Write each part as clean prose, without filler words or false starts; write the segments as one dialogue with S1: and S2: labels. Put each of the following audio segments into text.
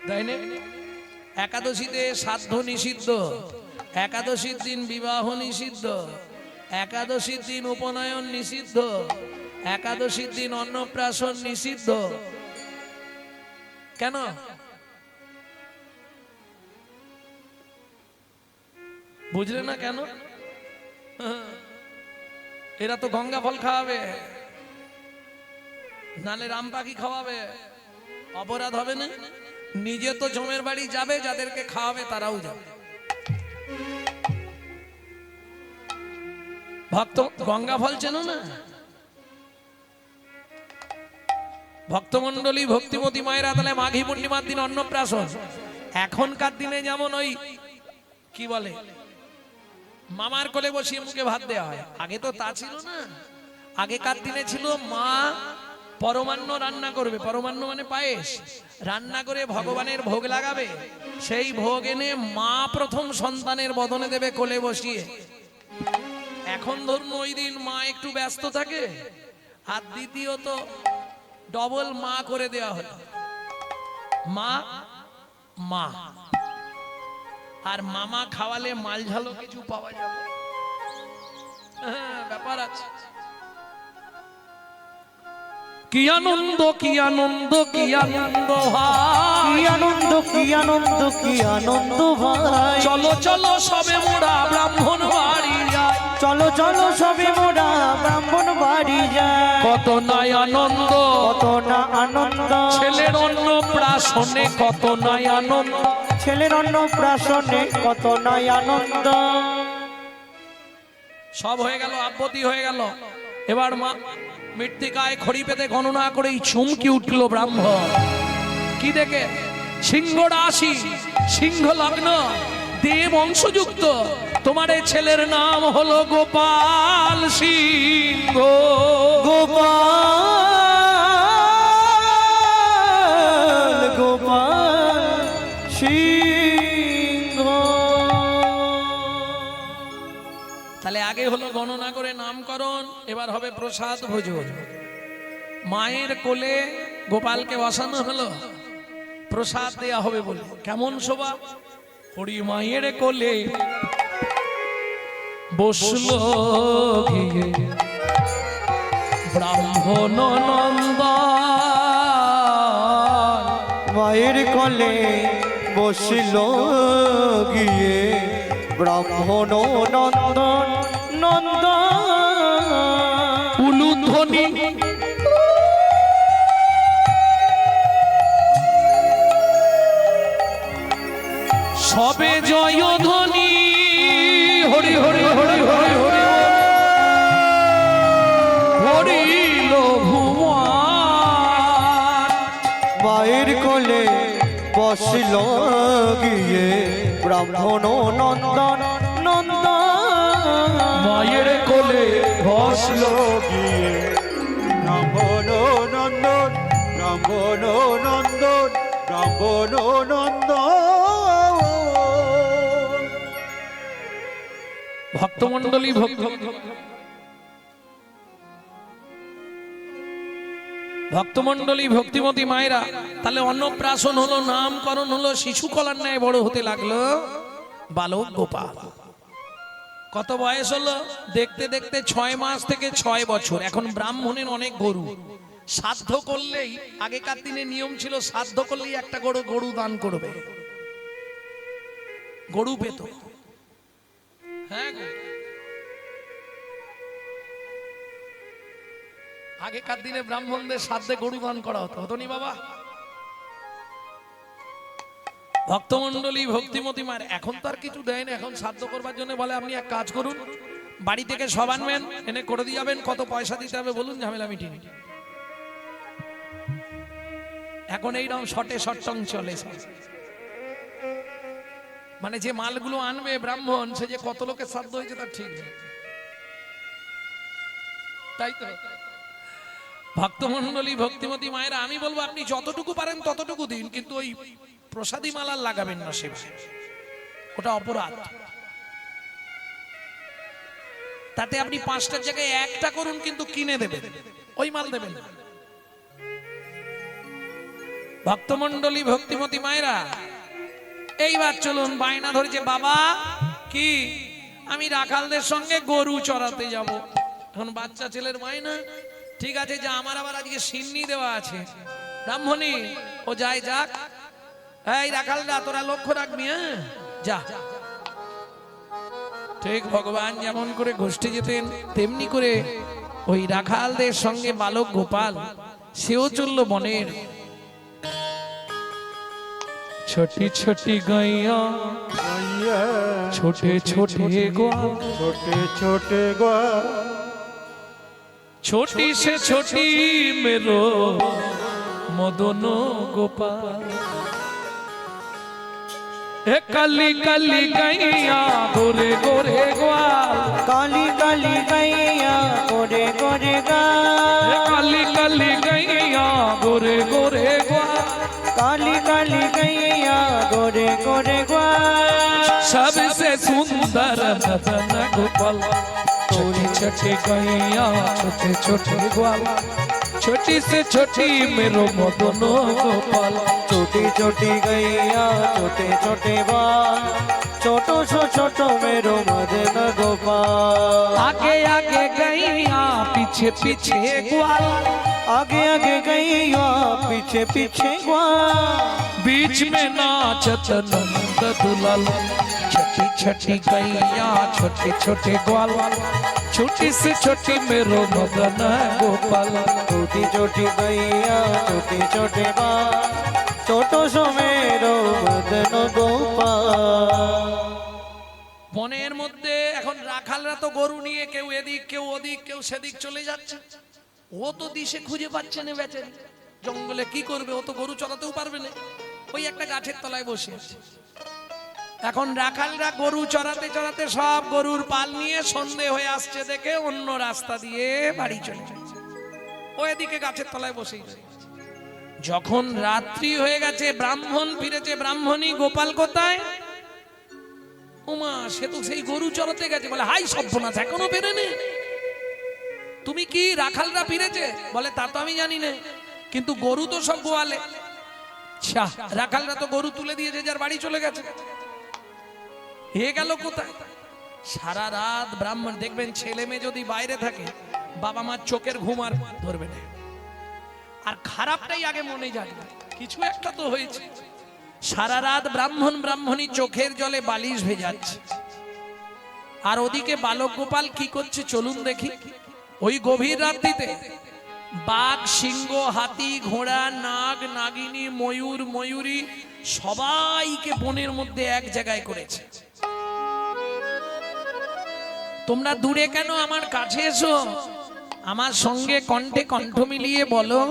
S1: তাই না? একাদশীতে শ্রাদ্ধ নিষিদ্ধ, একাদশীর দিন বিবাহ নিষিদ্ধ, একাদশীর দিন উপনয়ন নিষিদ্ধ, একাদশীর দিন অন্নপ্রাশন নিষিদ্ধ। কেন? বুঝলে না কেন? এরা তো গঙ্গা ফল খাওয়াবে, নালে রাম পাখি খাওয়াবে, অপরাধ হবে না? নিজে তো জমের বাড়ি যাবে, যাদেরকে খাওয়াবে তারাও যাবে। ভক্ত গঙ্গা ফল চেনো না? ভক্তমন্ডলী ভক্তিমতী মায়েরা তাহলে মাঘী পূর্ণিমার দিন অন্নপ্রাশন। এখনকার দিনে যেমন ওই কি বলে মামার কোলে বসিয়ে মুখে ভাত দেওয়া হয়, আগে তো তা ছিল না। আগেকার দিনে ছিল মা পরমান্ন রান্না করবে, পরমান্ন মানে পায়েস রান্না করে ভগবানের ভোগ লাগাবে, সেই ভোগ এনে মা প্রথম সন্তানের বদনে দেবে কোলে বসিয়ে। এখন ধরুন ওই দিন মা একটু ব্যস্ত থাকে, আর দ্বিতীয়ত ডবল মা করে দেওয়া হলো, মা মা। আর মামা খাওয়ালে মাল ঝালো কিছু পাওয়া যাবে, ব্যাপার আছে। কি আনন্দ কি আনন্দ কি আনন্দ ভাই,
S2: কি আনন্দ কি আনন্দ কি আনন্দ ভাই।
S1: চলো চলো সবে মোরা ব্রাহ্মণ বাড়ি যাই,
S2: চলো চলো সবে মোরা ব্রাহ্মণ বাড়ি যায়।
S1: কত নাই আনন্দ,
S2: কত না আনন্দ,
S1: ছেলের অন্নপ্রাশনে কত নাই আনন্দ,
S2: ছেলের অন্নপ্রাশনে কত নাই আনন্দ।
S1: সব হয়ে গেল, আব্বতি হয়ে গেল। এবার মা মৃত্তিকায় খড়ি পেতে গণনা করেই চমকি উঠল ব্রাহ্মণ। কি দেখে? সিংহ রাশি, সিংহ লগ্ন, দেব অংশযুক্ত। তোমার এই ছেলের নাম হলো গোপাল সিংহ।
S2: গোপাল গোপাল সিংহ।
S1: তাহলে আগে হলো গণনা করে নামকরণ, এবার হবে প্রসাদ ভোজন। মায়ের কোলে গোপালকে বসানো হলো, প্রসাদ দেয়া হবে বলে। কেমন শোভা! হরি মায়ের কোলে বসলো গিয়ে ব্রাহ্মণ নন্দন,
S2: মায়ের কোলে বসিল গিয়ে ব্রাহ্মণ নন্দন নন্দন।
S1: উলুধ্বনি সবে জয় ধ্বনি, হরি হরি হরি হরি হরি হরিল ভুবন।
S2: মায়ের কোলে বসিল গিয়ে ব্রাহ্মণ নন্দন নন্দন।
S1: মায়ের কোলে বসলো
S3: গিয়ে ব্রাহ্মণ নন্দন, ব্রাহ্মণ নন্দন, ব্রাহ্মণ নন্দন।
S1: ভক্তমন্ডলী ভক্তমন্ডলী ভক্তিমতী মায়েরা, তাহলে অন্নপ্রাশন হলো, নামকরণ হলো, শিশু কলার ন্যায় বড় হতে লাগলো বালক গোপাল। কত বয়স হলো? দেখতে দেখতে 6 মাস থেকে 6 বছর। এখন ব্রাহ্মণের অনেক গরু, শ্রাদ্ধ করলেই, আগেকার দিনে নিয়ম ছিল শ্রাদ্ধ করলেই একটা গরু দান করবে, গরু পেত। হ্যাঁ, আগেকার দিনে ব্রাহ্মণদের শ্রাদ্ধে গরু দান করা হতো, হতো নি বাবা? ভক্তমন্ডলী ভক্তিমতী মায়ের এখন তো আর কিছু দেয় না। এখন শ্রাদ্ধ করবার জন্য বলে আপনি এক কাজ করুন, বাড়ি থেকে সব আনবেন, এনে করে দিয়ে যাবেন, কত পয়সা দিতে হবে বলুন, ঝামেলা মিটিয়ে নিন। এখন এইরকম শটে শটং চলে। মানে যে মালগুলো আনবে ব্রাহ্মণ, সে যে কত লোকের শ্রাদ্ধ হয়েছে তার ঠিক নেই, তাই তো? ভক্তমন্ডলী ভক্তিমতী মায়েরা, আমি বলবো আপনি যতটুকু পারেন ততটুকু দিন, কিন্তু ওই প্রসাদী মালা লাগাবেন না, সেবা, ওটা অপরাধ। তাতে আপনি 5টার জায়গায় 1টা করুন, কিন্তু কিনে দেবেন, ওই মাল দেবেন না। ভক্তমণ্ডলী ভক্তিমতী মায়েরা, এইবার চলুন, বায়না ধরেছে বাবা কি আমি রাখালদের সঙ্গে গরু চড়াতে যাব। এখন বাচ্চা ছেলের বায়না, ঠিক আছে যা, আমার আবার আজকে সিন্নি দেওয়া আছে। ব্রাহ্মণী ও যাই যাক, এই রাখালরা তোরা লক্ষ্য রাখবি, হ্যাঁ যা। ঠিক ভগবান যেমন করে গোষ্ঠী যেতেন তেমনি করে ওই রাখালদের সঙ্গে বালক গোপাল সেও চলল বনের। ছোটি ছোটি গাইয়া
S3: গাইয়া
S1: ছোটে ছোটে গোয়াল,
S3: ছোটে ছোটে গোয়া,
S1: छोटी से छोटी मेरो मदन गोपाल। ए काली काली गैया गोरे गोरे ग्वाल,
S2: काली काली गैया गोरे गोरे
S1: ए
S2: गाल,
S1: काली काली गैया गोरे गोरे ग्वाल,
S2: काली काली गैया गोरे गोरे गाल,
S1: सबसे सुंदर मदन गोपाल। छोटी छोटी गैया छोटे छोटे ग्वाल, छोटी से छोटी मेरो मदन गोपाल।
S2: छोटी छोटी गैया छोटे छोटे बाल, छोटो सो छोटो मेरो मदन गोपाल।
S1: आगे आगे गैया पीछे पीछे ग्वाल,
S2: आगे आगे गैया पीछे पीछे ग्वाल,
S1: बीच में नाचत नंद दुलाल। छोटी छोटी गैया छोटे छोटे ग्वाल, छोटी से छोटी मेरो मदन गोपाल।
S2: छोटी छोटी गैया छोटे छोटे बाल, छोटो सो मेरो मदन गोपाल।
S1: বনের মধ্যে এখন রাখালরা তো গরু নিয়ে কেউ এদিক কেউ ওদিক কেউ সেদিক চলে যাচ্ছে। ও তো দিশে খুঁজে পাচ্ছে না বেচারি, জঙ্গলে কি করবে, ও তো গরু চড়াতেও পারবে না। ওই একটা গাছের তলায় বসে আছে। এখন রাখালরা গরু চড়াতে চড়াতে সব গরুর পাল নিয়ে সন্ধে হয়ে আসছে দেখে অন্য রাস্তা দিয়ে বাড়ি চলে যাচ্ছে। ও এদিকে গাছের তলায় বসেই রয়েছে। যখন রাত্রি হয়ে গেছে, ব্রাহ্মণ ফিরেছে। ব্রাহ্মণী গোপাল কোথায়? উমা, সে তো সেই গরু চড়াতে গেছে। বলে হাই সর্বনাশ, এখনো বেরোনি? তুমি কি রাখালরা ফিরেছে? বলে তা তো আমি জানি না, কিন্তু গরু তো সব গোয়ালে। আচ্ছা, রাখালরা তো গরু তুলে দিয়েছে, যার বাড়ি চলে গেছে। হে গেল কোথায়? সারা রাত ব্রাহ্মণ দেখবেন, ছেলে মেয়ে যদি বাইরে থাকে বাবা মার চোখের ঘুম আর ধরবে না, আর খারাপটাই আগে মনে জাগবে, কিছু একটা তো হয়েছে। সারা রাত ব্রাহ্মণ ব্রাহ্মণী চোখের জলে বালিশ ভেজাচ্ছে। আর ওদিকে বালক গোপাল কি করছে চলুন দেখি। ওই গভীর রাত্রিতে বাঘ, সিংহ, হাতি, ঘোড়া, নাগ, নাগিনী, ময়ূর, ময়ূরী সবাইকে বনের মধ্যে এক জায়গায় করেছে। তোমরা দূরে কেন, আমার কাছে এসো, আমার সঙ্গে কণ্ঠে কণ্ঠ মিলিয়ে বলো,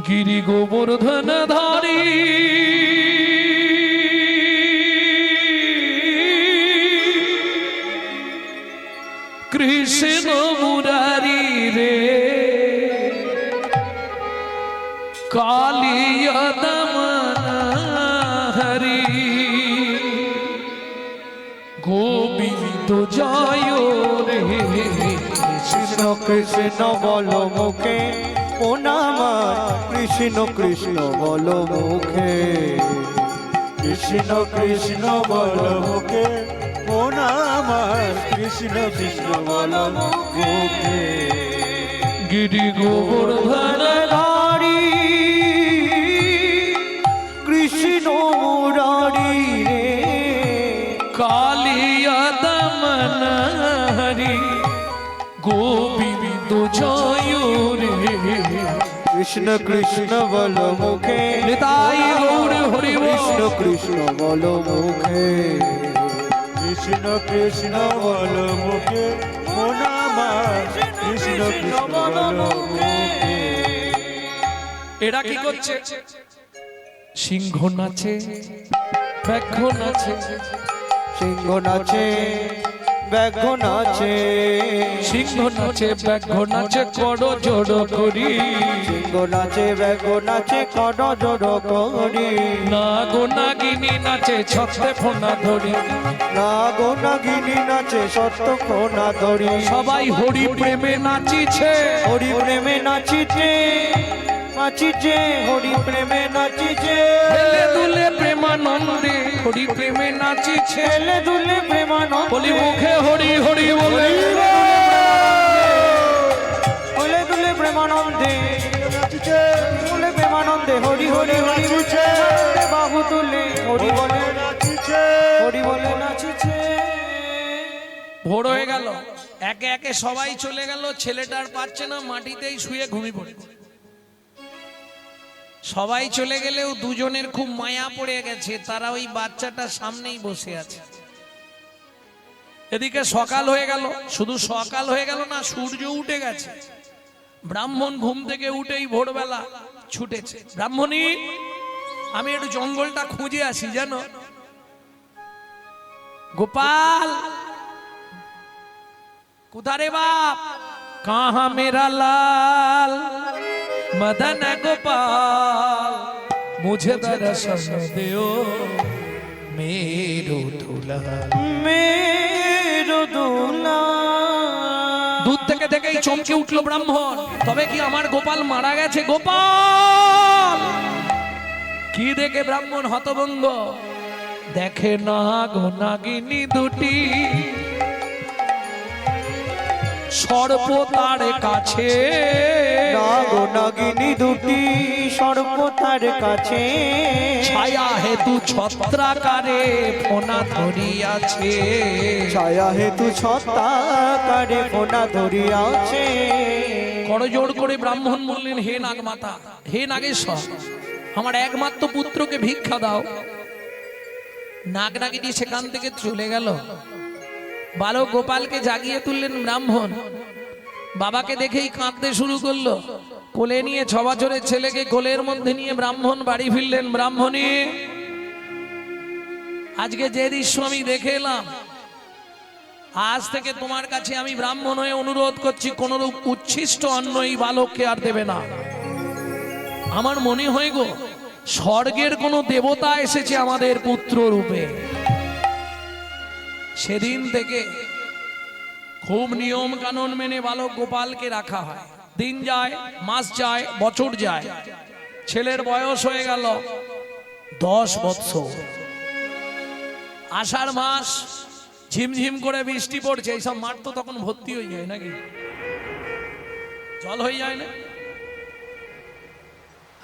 S1: গিরি গোবর্ধন ধারী কৃষ্ণ মুরারি রে কালিয়া দমন হরি গোবিন্দ জয় রে।
S2: কৃষ্ণ কৃষ্ণ বলো মুখে ও নামার, কৃষ্ণ কৃষ্ণ বলো মুখে,
S3: কৃষ্ণ কৃষ্ণ বল মুখে, মন আমার কৃষ্ণ কৃষ্ণ বল মুখে।
S1: গিরি গোবর্ধন
S2: ধারী কৃষ্ণ মুরারি রে
S1: কালিয়া দমন হরি গোবিন্দ জয় রে।
S2: কৃষ্ণ কৃষ্ণ বলো মুখে,
S1: নিতাই গৌর হরি বল।
S2: কৃষ্ণ কৃষ্ণ বলো মুখে,
S3: কৃষ্ণ কৃষ্ণ বল মুখে, মন আমার কৃষ্ণ কৃষ্ণ বল মুখে।
S1: এরা কি করছে? সিংহ নাচে, ব্যাঘ্র নাচে,
S2: সিংহ নাচে ব্যাঘ্র নাচে,
S1: সিংহ নাচে ব্যাঘ্র নাচে কড় জড় করি,
S2: সিংহ নাচে ব্যাঘ্র নাচে কড় জড় করি,
S1: নাগ নাগিনী নাচে ছত্রে ফোনা ধরি,
S2: নাগ নাগিনী নাচে সত্য কোনা ধরি,
S1: সবাই হরি প্রেমে নাচিছে,
S2: হরি প্রেমে নাচিছে, নাচিছে হরি প্রেমে নাচিছে
S1: হেলে দুলে প্রেমানন্দে হরি প্রেমে নাচিছে
S2: ছেলে দুলে প্রেমানন্দে
S1: বলি মুখে হরি হরি বলে
S2: হলে দুলে প্রেমানন্দে দুলে প্রেমানন্দে হরি হরি হরি বলছে বাহু তুলে হরি বলে হরি বলে নাচিছে।
S1: ভোর হয়ে গেল, একে একে সবাই চলে গেল, ছেলেটার পাচ্ছে না, মাটিতেই শুয়ে ঘুমিয়ে পড়ে। সবাই চলে গেলেও দুজনের খুব মায়া পড়ে গেছে, তারা ওই বাচ্চাটার সামনেই বসে আছে। এদিকে সকাল হয়ে গেল, শুধু সকাল হয়ে গেল না, সূর্য উঠে গেছে। ব্রাহ্মণ ঘুম থেকে উঠেই ভোরবেলা ছুটেছে, ব্রাহ্মণী আমি একটু জঙ্গলটা খুঁজে আসি জানো। গোপাল কোথারে বাপ, কাহা মেরা লাল मदन गोपाल मुझे दर्शन दियो मेरो दूल्हा
S2: मेरो दूल्हा।
S1: दूध থেকে থেকেই চমকে উঠলো ব্রাহ্মণ, তবে কি আমার গোপাল মারা গেছে? গোপাল কি দেখে ব্রাহ্মণ হতভম্ব, দেখে নাগ নাগিনী দুটি সর্প তার কাছে,
S2: নাগ নাগিনী দুটি সর্প তার কাছে,
S1: ছায়া হেতু ছত্রাকারে ফোনা ধরিয়াছে,
S2: ছায়া হেতু ছত্রাকারে ফোনা ধরিয়াছে।
S1: করজোড় করে ব্রাহ্মণ বললেন, হে নাগমাতা, হে নাগেশ্বর, আমার একমাত্র পুত্রকে ভিক্ষা দাও। নাগ নাগিনী সেখান থেকে চলে গেল। বালক গোপালকে জাগিয়ে তুললেন ব্রাহ্মণ, বাবাকে দেখেই কাঁদতে শুরু করলো। কোলে নিয়ে 6 বছরের ছেলেকে কোলের মধ্যে নিয়ে ব্রাহ্মণ বাড়ি ফিরলেন। ব্রাহ্মণী, আজকে যে দৃশ্য আমি দেখে এলাম, আজ থেকে তোমার কাছে আমি ব্রাহ্মণ হয়ে অনুরোধ করছি, কোন উচ্ছিষ্ট অন্ন এই বালককে আর দেবে না। আমার মনে হয় গো, স্বর্গের কোন দেবতা এসেছে আমাদের পুত্র রূপে। সেদিন থেকে খুব নিয়ম কানুন মেনে বালক গোপালকে রাখা হয়। দিন যায়, মাস যায়, বছর যায়, ছেলের বয়স হয়ে গেল 10 বছর। আষাঢ় মাস, ঝিমঝিম করে বৃষ্টি পড়ছে, এইসব মাঠ তো তখন ভর্তি হয়ে যায় নাকি, জল হয়ে যায় না?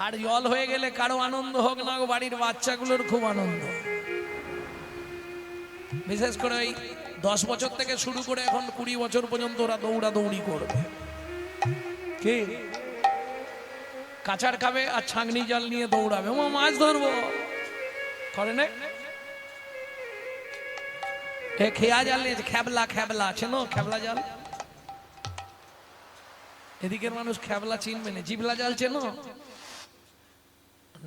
S1: আর জল হয়ে গেলে কারো আনন্দ হোক না, বাড়ির বাচ্চাগুলোর খুব আনন্দ। বিশেষ করে ওই 10 বছর থেকে শুরু করে এখন 20 বছর পর্যন্ত ওরা দৌড়াদৌড়ি করবে। কি কাঁচার খাবে আর ছাঁকনি জাল নিয়ে দৌড়াবে, ও মাছ ধরবো করে না। খেয়া জাল নিয়ে খেবলা, খেবলা চেনো? খেবলা জাল, এদিকের মানুষ খেবলা চিনবে না। জিবলা জাল চেনো?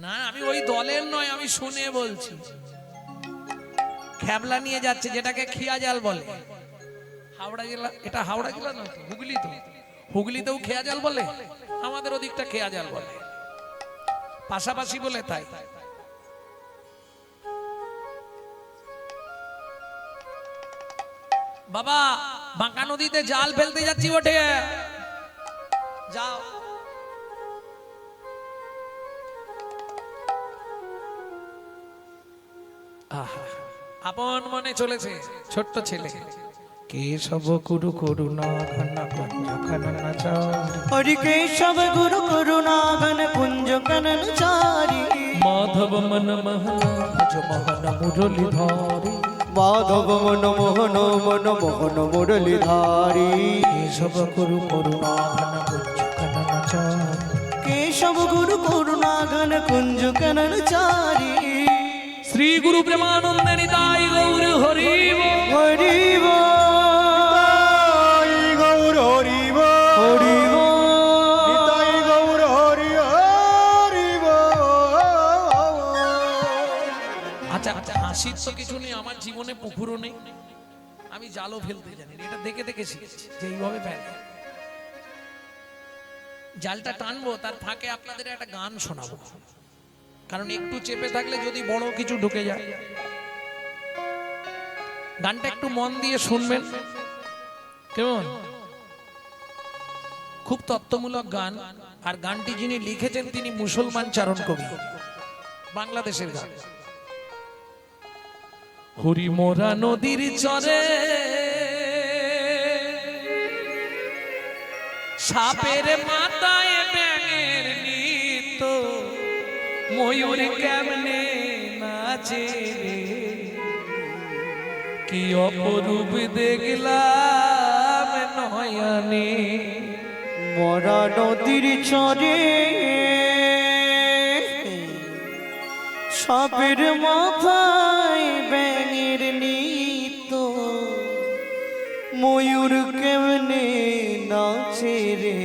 S1: না, আমি ওই দলের নয়, আমি শুনে বলছি। খেবলা নিয়ে যাচ্ছে, যেটাকে খিয়া জাল বলে। হাওড়া জেলা, এটা হাওড়া জেলা না, হুগলি তো, হুগলিতেও খেয়া জাল বলে, আমাদের ওদিকটা খেয়া জাল বলে, পাশাপাশি বলে তাই। বাবা বাঁকা নদীতে জাল ফেলতে যাচ্ছি, ওঠে যাও। আপন মনে চলেছে ছোট্ট ছেলে। কেশব গুরু করুণা ঘন কুঞ্জ কাননচারি,
S2: হরি কেশব গুরু করুণা ঘন কুঞ্জ কাননচারি,
S1: মাধব মন মোহন ভজ মোহন মুরলীধারি,
S2: মাধব মন মোহন মন মোহন মুরলীধারি,
S1: কেশব গুরু করুণা ঘন কুঞ্জ কাননচারি,
S2: কেশব গুরু করুণা ঘন কুঞ্জ কাননচারি।
S1: শ্রী গুরু প্রেমানন্দে নিতাই গৌর হরি বল।
S2: হরি বল,
S3: গৌর হরি
S2: হরি
S3: নিতাই গৌর হরি হরি
S1: আচ্ছা আচ্ছা, হাসির তো কিছু নেই, আমার জীবনে পুকুরও নেই, আমি জালও ফেলতে জানি না, এটা দেখে দেখে শিখেছি যে এইভাবে ফেলে। জালটা টানবো, তার ফাঁকে আপনাদের একটা গান শোনাবো, কারণ একটু চেপে থাকলে যদি বড় কিছু ঢুকে যায়। গানটা একটু মন দিয়ে শুনবেন, কেমন? খুব তত্ত্বমূলক গান। আর গানটি যিনি লিখেছেন তিনি মুসলমান চারণ কবি, বাংলাদেশের গান। হরি মোরা নদীর চরে সাপের মাথায় ব্যাঙের নিত, ময়ূর কেমনে নাচে রে, কি অপরূপ দেখলাম নয়নে।
S2: মরা নদীর চরে সাপের মাথায় ব্যাঙের নিত, ময়ূর কেমনে নাচে রে,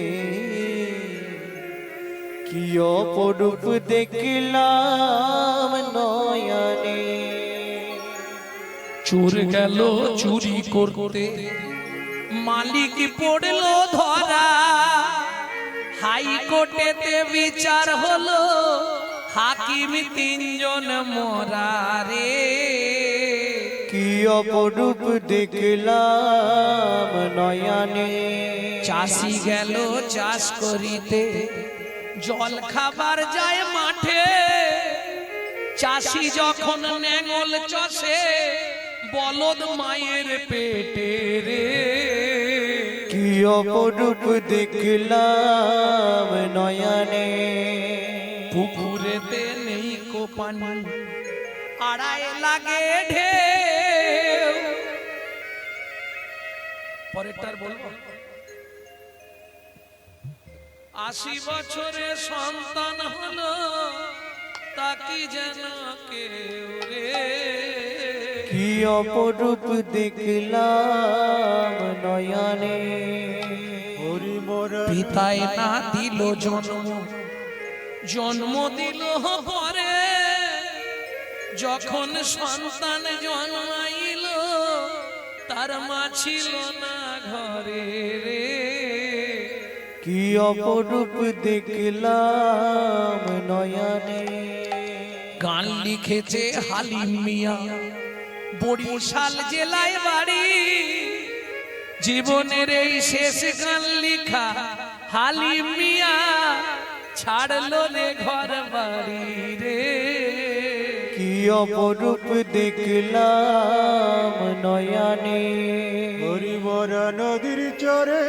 S2: কি অপরূপ দেখলাম নয়নে।
S1: চোর গেল চুরি করতে, মালিক পড়ল ধরা, হাইকোর্টেতে বিচার হলো, হাকিম 3 জন মরা রে,
S2: কি অপরূপ দেখলাম নয়নে।
S1: চাষি গেল চাষ করিতে, জল খাবার যায় মাঠে, চাষি যখন নেঙল চষে, বলদ মায়ের পেটে রে,
S2: কি অপরূপ দেখলাম নয়নে।
S1: পুকুরেতে নেই কো পানি, আড়াই লাগে ঢেউ। পরেরটার বলবো, 80 বছরে সন্তান হলো, তাকি যেন কেউ রে,
S2: কি অপরূপ দেখলাম নয়নে।
S3: হরি মোরা
S1: পিতায় না দিল জন্ম, জন্ম দিল পরে, যখন সন্তান জন্মাইল, তার মা ছিল না ঘরে রে,
S2: কি অপরূপ দেখলাম নয়নে।
S1: গান লিখেছে হালিম মিয়া, বরিশাল জেলায় বাড়ি, জীবনের এই শেষ গান লিখা হালিম মিয়া, ছাড়লো রে ঘর বাড়ি রে,
S2: কি অপরূপ দেখলাম নয়নে।
S3: হরি মোরা নদীর চরে।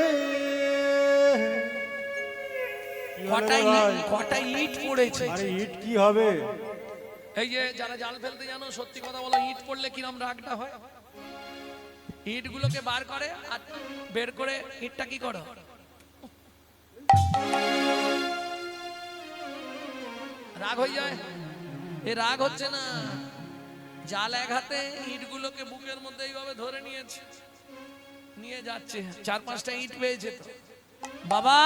S3: কি হলো ভাই?
S1: কটাই ইট পড়েছে।
S3: আরে ইট কি হবে?
S1: এই যে যারা জাল ফেলতে জানো, সত্যি কথা বলো, ইট পড়লে কিরম রাগটা হয়। ইট গুলোকে বার করে আর বের করে ইটটা কি করো, রাগ হয়ে যায়। এ রাগ হচ্ছে না, জাল এক হাতে ইট গুলোকে বুকের মধ্যে এইভাবে ধরে নিয়েছে, নিয়ে যাচ্ছে। 4-5টা ইট পেয়েছে তো। বাবা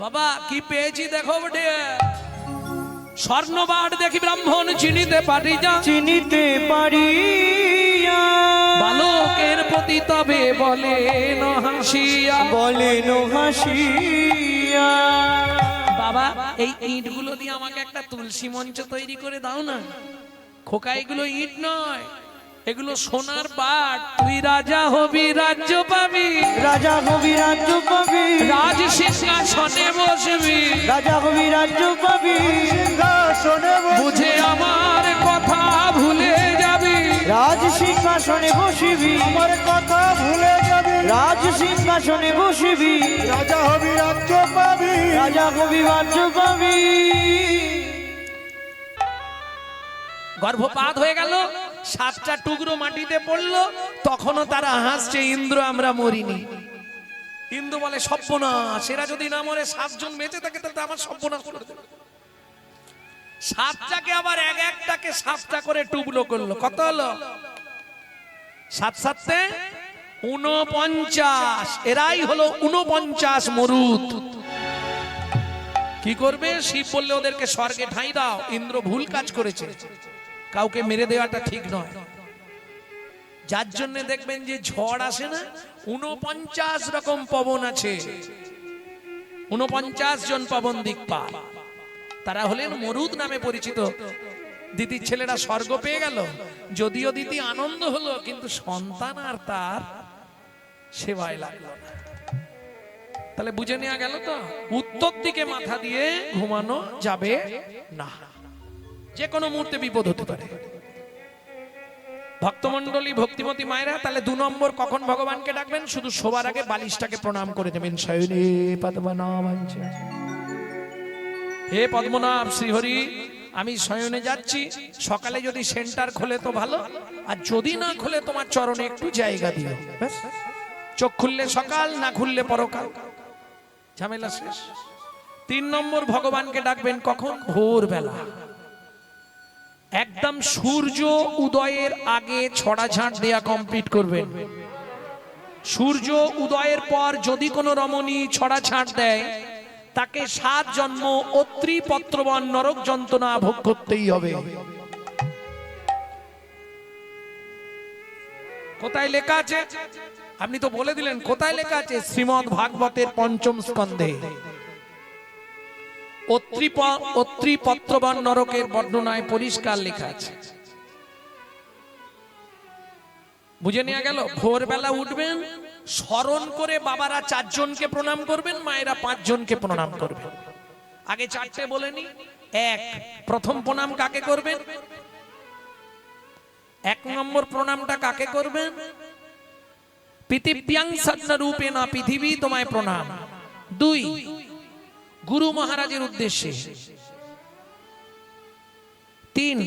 S1: বাবা কি পেয়েছি দেখো বটে, স্বর্ণবার দেখি ব্রাহ্মণ চিনিতে পারি যা,
S2: চিনিতে পারি
S1: বালকের প্রতি তবে বলেন হাসিয়া,
S2: বলেন হাসিয়া।
S1: বাবা এই ইটগুলো দিয়ে আমাকে একটা তুলসী মঞ্চ তৈরি করে দাও না। খোকা এগুলো ইট নয়, এগুলো সোনার বাট, তুই রাজা হবি রাজ্য পাবি,
S2: রাজা হবি রাজ্য পাবি,
S1: রাজ সিংহাসনে বসবি,
S2: রাজা হবি রাজ্য পাবি,
S3: সিংহাসনে
S1: বুঝে আমার কথা ভুলে যাবি,
S2: রাজ সিংহাসনে বসিবি,
S3: আমার কথা ভুলে যাবি,
S2: রাজ সিংহাসনে বসিবি,
S3: রাজা হবি রাজ্য পাবি,
S2: রাজা হবি রাজ্য পাবি।
S1: গর্ভপাত হয়ে গেল, 7টা টুকরো মাটিতে পড়লো, তখনও তারা হাসছে, ইন্দ্র আমরা মরিনি। ইন্দ্র বলে সর্বনাশ, এরা যদি না মরে 7 জন বেঁচে থাকে তাহলে আমার সর্বনাশ করে দেবে। 7টাকে আবার এক একটাকে 7টা করে টুকরো করলো। কত হলো? 7 7 49। এরাই হলো 49 মরুদ। কি করবে? শিব বললে ওদেরকে স্বর্গে ঠাঁই দাও। ইন্দ্র ভুল কাজ করেছে, কাউকে মেরে দেওয়াটা ঠিক নয়। যার জন্য দেখবেন যে ঝড় আসে না, 49 রকম পবন আছে, 49 জন পবন দিকপাল, তারা হলেন মরুদ নামে পরিচিত। দিদির ছেলেরা স্বর্গ পেয়ে গেল, যদিও দিদি আনন্দ হলো, কিন্তু সন্তান আর তার সেবায় লাগলো না। তাহলে বুঝে নেওয়া গেল তো উত্তর দিকে মাথা দিয়ে ঘুমানো যাবে না, যে কোনো মুহূর্তে বিপদ হতে পারে। ভক্তমণ্ডলী ভক্তিমতী মায়েরা, তাহলে 2 নম্বর কখন ভগবানকে ডাকবেন? শুধু শোবার আগে বালিশটাকে প্রণাম করে দেবেন। শয়নে পদ্মনাভ, হে পদ্মনাভ শ্রীহরি, আমি শয়নে যাচ্ছি, সকালে যদি সেন্টার খোলে তো ভালো, আর যদি না খোলে তোমার চরণে একটু জায়গা দিও। ব্যাস, চোখ খুললে সকাল, না খুললে পরকাল, ঝামেলা শেষ। 3 নম্বর ভগবানকে ডাকবেন কখন? ভোরবেলা, একদম সূর্য উদয়ের আগে ছড়াঝাঁট দেয়া কমপ্লিট করবেন। সূর্য উদয়ের পর যদি কোনো রমণী ছড়াছাঁট দেয়, তাকে 7 জন্ম অত্রি পত্রবন নরক যন্ত্রণা ভোগ করতেই হবে। কোথায় লেখা আছে? আপনি তো বলে দিলেন কোথায় লেখা আছে। শ্রীমদ্ ভাগবতের 5ম স্কন্ধে অত্রি পত্রবন নরকের বর্ণনায় পরিষ্কার লেখা আছে। বুঝে নেওয়া গেল? ভোরবেলা উঠবেন, স্মরণ করে বাবারা 4 জনকে প্রণাম করবেন, মায়েরা 5 জনকে প্রণাম করবেন। আগে 4টে বলেনি। 1, প্রথম প্রণাম কাকে করবেন? 1 নম্বর প্রণামটা কাকে করবেন? পৃথিব্যাং সজ্ঞ রূপেণা, পৃথিবী তোমায় প্রণাম। 2, গুরু মহারাজের উদ্দেশ্যে। 3,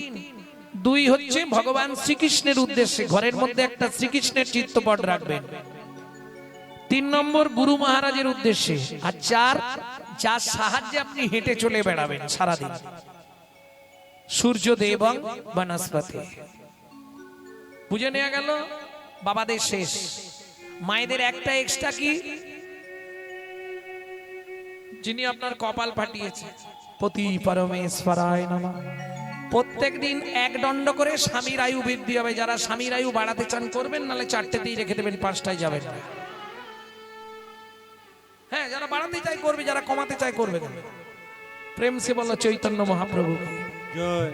S1: 2 হচ্ছে ভগবান শ্রীকৃষ্ণের উদ্দেশ্যে, ঘরের মধ্যে একটা শ্রীকৃষ্ণের চিত্রপট রাখবেন। 3 নম্বর গুরু মহারাজের উদ্দেশ্যে। আর 4, যার সাহায্যে আপনি হেঁটে চলে বেড়াবেন সারাদিন। সূর্যদেব বনস্পতি। বুঝে নেওয়া গেল? বাবাদের শেষ। মায়েদের একটা এক্সট্রা কি? যিনি আপনার কপাল ফাটিয়েছে, পতি পরমেশ্বরায় নমঃ। প্রত্যেক দিন 1 দণ্ড করে স্বামীর আয়ু বৃদ্ধি হবে। যারা স্বামীর আয়ু বাড়াতে চান করবেন, নাহলে 4টেতেই রেখে দেবেন, 5টায় যাবেন না। হ্যাঁ, যারা বাড়াতে চায় করবে, যারা কমাতে চায় করবে না। প্রেম সে বলো চৈতন্য মহাপ্রভু
S3: জয়।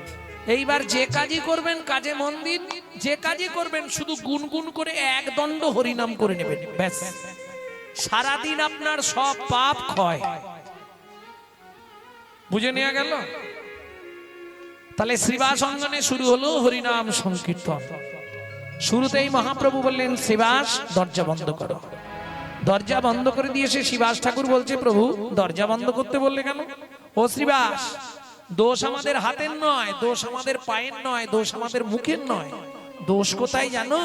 S1: এইবার যে কাজই করবেন কাজে মন দিন। যে কাজই করবেন শুধু গুনগুন করে 1 দণ্ড হরিনাম করে নেবেন, ব্যাস। সারাদিন আপনার সব পাপ ক্ষয়। বুঝে নেওয়া গেল? তাহলে শ্রীবাস অঙ্গনে শুরু হলো হরিনাম সংকীর্তন। শুরুতেই মহাপ্রভু বললেন, শ্রীবাস দরজা বন্ধ করো। দরজা বন্ধ করে দিয়েছে। শ্রীবাস ঠাকুর বলছে, প্রভু দরজা বন্ধ করতে বললে কেন? ও শ্রীবাস, দোষ আমাদের হাতের নয়, দোষ আমাদের পায়ের নয়, দোষ আমাদের মুখের নয়। দোষ কোথায় জানো?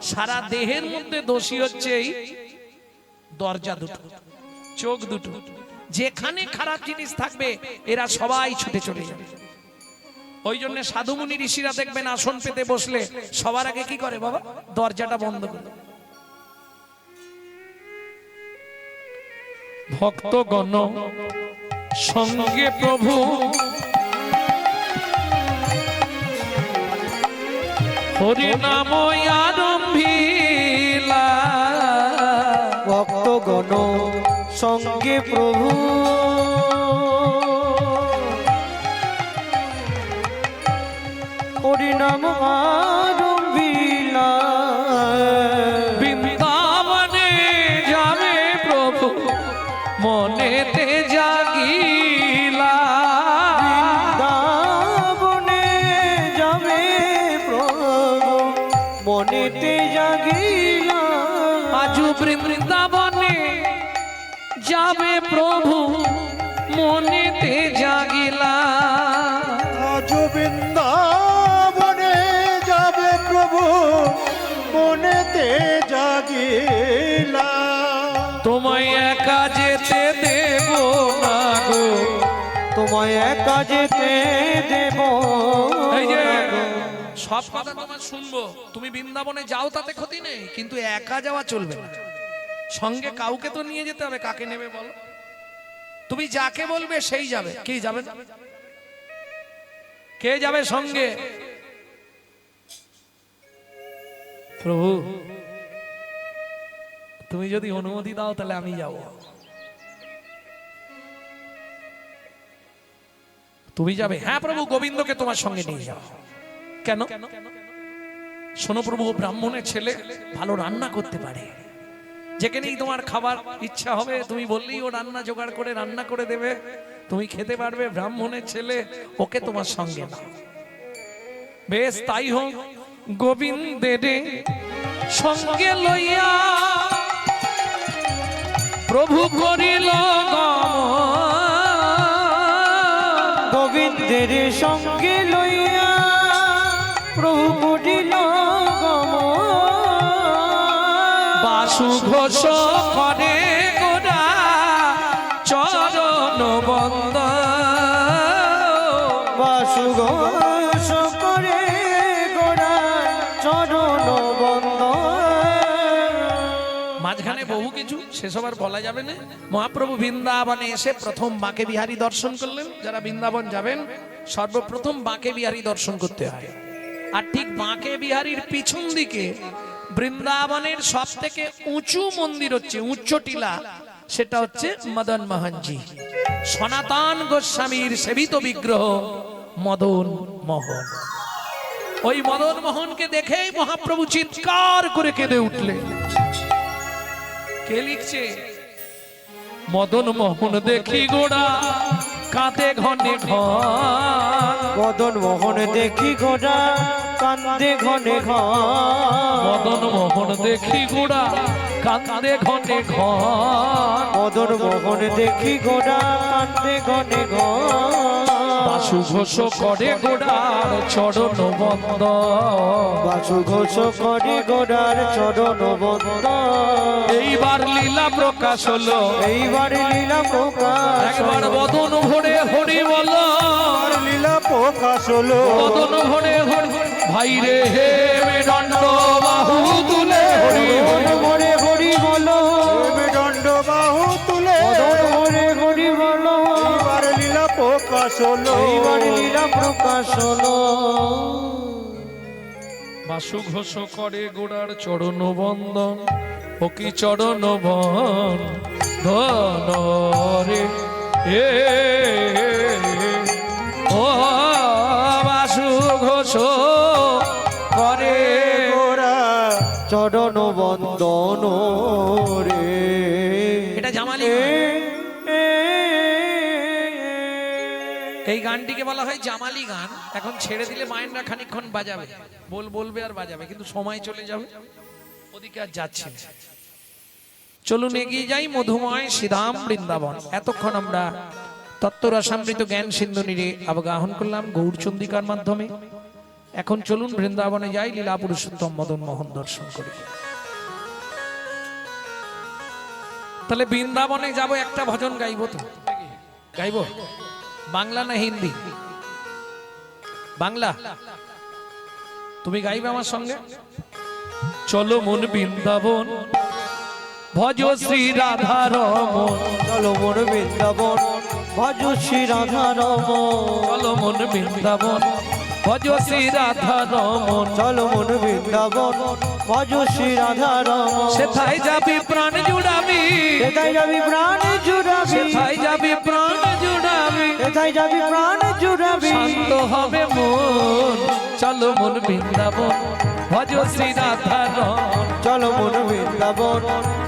S1: সারা দেহের মধ্যে দোষী হচ্ছে এই দরজা দুটো, চোখ দুটো। যেখানে খারাপ জিনিস থাকবে এরা সবাই ছুটে চলে যাবে। ওই জন্য সাধুমুনি ঋষিরা দেখবেন আসন পেতে বসলে সবার আগে কি করে? বাবা দরজাটা বন্ধ করে। ভক্তগণ সঙ্গে প্রভু হরিনাম আরম্ভিলা।
S2: ভক্তগণ সঙ্গে প্রভু হরিনাম আরম্ভিলা।
S1: বৃন্দাবনে যাবে প্রভু মনেতে জাগিলা।
S2: বৃন্দাবনে যাবে প্রভু মনেতে জাগিলা।
S1: আজু বৃন্দাবনে যাবে প্রভু মনেতে জাগিলা।
S3: আজ বৃন্দাবনে যাবে প্রভু মনেতে জাগিলা।
S1: তোমায় একা যেতে দেব না গো,
S2: তোমায় একা যেতে দেব
S1: এই যে
S2: না গো।
S1: সব কথা তোমার শুনবো, তুমি বৃন্দাবনে যাও তাতে ক্ষতি নেই, কিন্তু একা যাওয়া চলবে না। সঙ্গে কাউকে তো নিয়ে যেতে হবে। কাকে নেবে বলো? তুমি যাকে বলবে সেই যাবে। কে যাবে? কে যাবে সঙ্গে? প্রভু তুমি যদি অনুমতি দাও তাহলে আমি যাব। তুমি যাবে? হ্যাঁ প্রভু, গোবিন্দকে তোমার সঙ্গে নিয়ে যাও। কেন? শোনো প্রভু, ব্রাহ্মণের ছেলে ভালো রান্না করতে পারে, যেখানেই তোমার খাবার ইচ্ছা হবে তুমি বললেই ও রান্না জোগাড় করে রান্না করে দেবে, তুমি খেতে পারবে। ব্রাহ্মণের ছেলে, ওকে তোমার সঙ্গে নাও। বেশ তাই হোক। গোবিন্দের সঙ্গে লইয়া প্রভু করিল গমন।
S2: গোবিন্দের সঙ্গে লইয়া প্রভু করিল গমন।
S1: বাসু ঘোষ করে গোরা চরণ বন্দন।
S2: বাসু ঘোষ করে গোরা চরণ বন্দন।
S1: মাঝখানে বহু কিছু, সেসব আর বলা যাবে না। মহাপ্রভু বৃন্দাবনে এসে প্রথম বাঁকে বিহারী দর্শন করলেন। যারা বৃন্দাবন যাবেন সর্বপ্রথম বাঁকে বিহারী দর্শন করতে হয়। আর ঠিক বাঁকে বিহারীর পিছন দিকে বৃন্দাবনের সব থেকে উঁচু মন্দির হচ্ছে, উচ্চ টিলা, সেটা হচ্ছে মদন মোহনজি, সনাতন গোস্বামীর সেবিত বিগ্রহ মদন মোহন। ওই মদন মোহনকে দেখেই মহাপ্রভু চিৎকার করে কেঁদে উঠলেন। কে লিখছে? মদন মোহন দেখি গোড়া কাঁদে ঘনে ঘন।
S2: মদন মোহন দেখি গোরা কান্দে ঘনে ঘন।
S1: মদন মোহন দেখি গোড়া কাঁদে ঘনে ঘন।
S2: মদন মোহন দেখি গোরা কান্দে ঘনে ঘন।
S1: বাসু ঘোষ করে গোড়ার চরণ বন্দন।
S2: বাসু ঘোষ করে গোরার চরণ বন্দন।
S1: এইবার লীলা প্রকাশ হলো,
S2: এইবার লীলা প্রকাশ
S1: একবার বদন ভরে হরি বলো।
S3: আর লীলা প্রকাশ হলো।
S1: বদন ভরে হরি ভাই রে হে দণ্ড বাহু তুলে হরি
S2: মদন ভরে হরি বলো।
S3: দণ্ড বাহু তুলে
S2: মদন ভরে হরি বলো।
S3: এইবার লীলা প্রকাশ হলো।
S2: এইবার লীলা প্রকাশ হলো।
S1: বাসু ঘোষ করে গোড়ার চরণ বন্দন। ও কি চরণ বন ধন রে এ ও বাসু ঘোষ করে
S3: গোরা
S2: চরণ বন্দন রে।
S1: এটা জামালি গান। এই গানটিকে বলা হয় জামালি গান। এখন ছেড়ে দিলে মায়েরা খানিকক্ষণ বাজাবে, বলবে আর বাজাবে, কিন্তু সময় চলে যাবে, ওদিকে আর যাচ্ছে না। চলুন এগিয়ে যাই মধুময় শ্রীধাম বৃন্দাবন। এতক্ষণ আমরা তত্ত্বরসামৃত জ্ঞান সিন্ধু নীরে অবগাহন করলাম গৌরচন্দিকার মাধ্যমে। এখন চলুন বৃন্দাবনে যাই, লীলা পুরুষোত্তম মদন মোহন দর্শন করি। তাহলে বৃন্দাবনে যাব, একটা ভজন গাইবো তো? গাইবো? বাংলা না হিন্দি? বাংলা। তুমি গাইবে আমার সঙ্গে? চলো মন বৃন্দাবন ভজ শ্রী রাধা রমন।
S2: চলো মন বৃন্দাবন ভজ শ্রী রাধা রমন।
S1: চলো মন বৃন্দাবন ভজ শ্রী রাধা রমন।
S2: চলো মন বৃন্দাবন ভজ শ্রী রাধা রমন।
S1: সেথায় যাবি প্রাণ জুড়াবি,
S2: সেথায় যাবি প্রাণ জুড়াবি।
S1: সেথায় যাবি প্রাণ জুড়াবি,
S2: সেথায় যাবি প্রাণ জুড়াবি।
S1: শান্ত হবে মন। চলো মন বৃন্দাবন ভজ শ্রী রাধা রমন।
S2: চলো মন বৃন্দাবন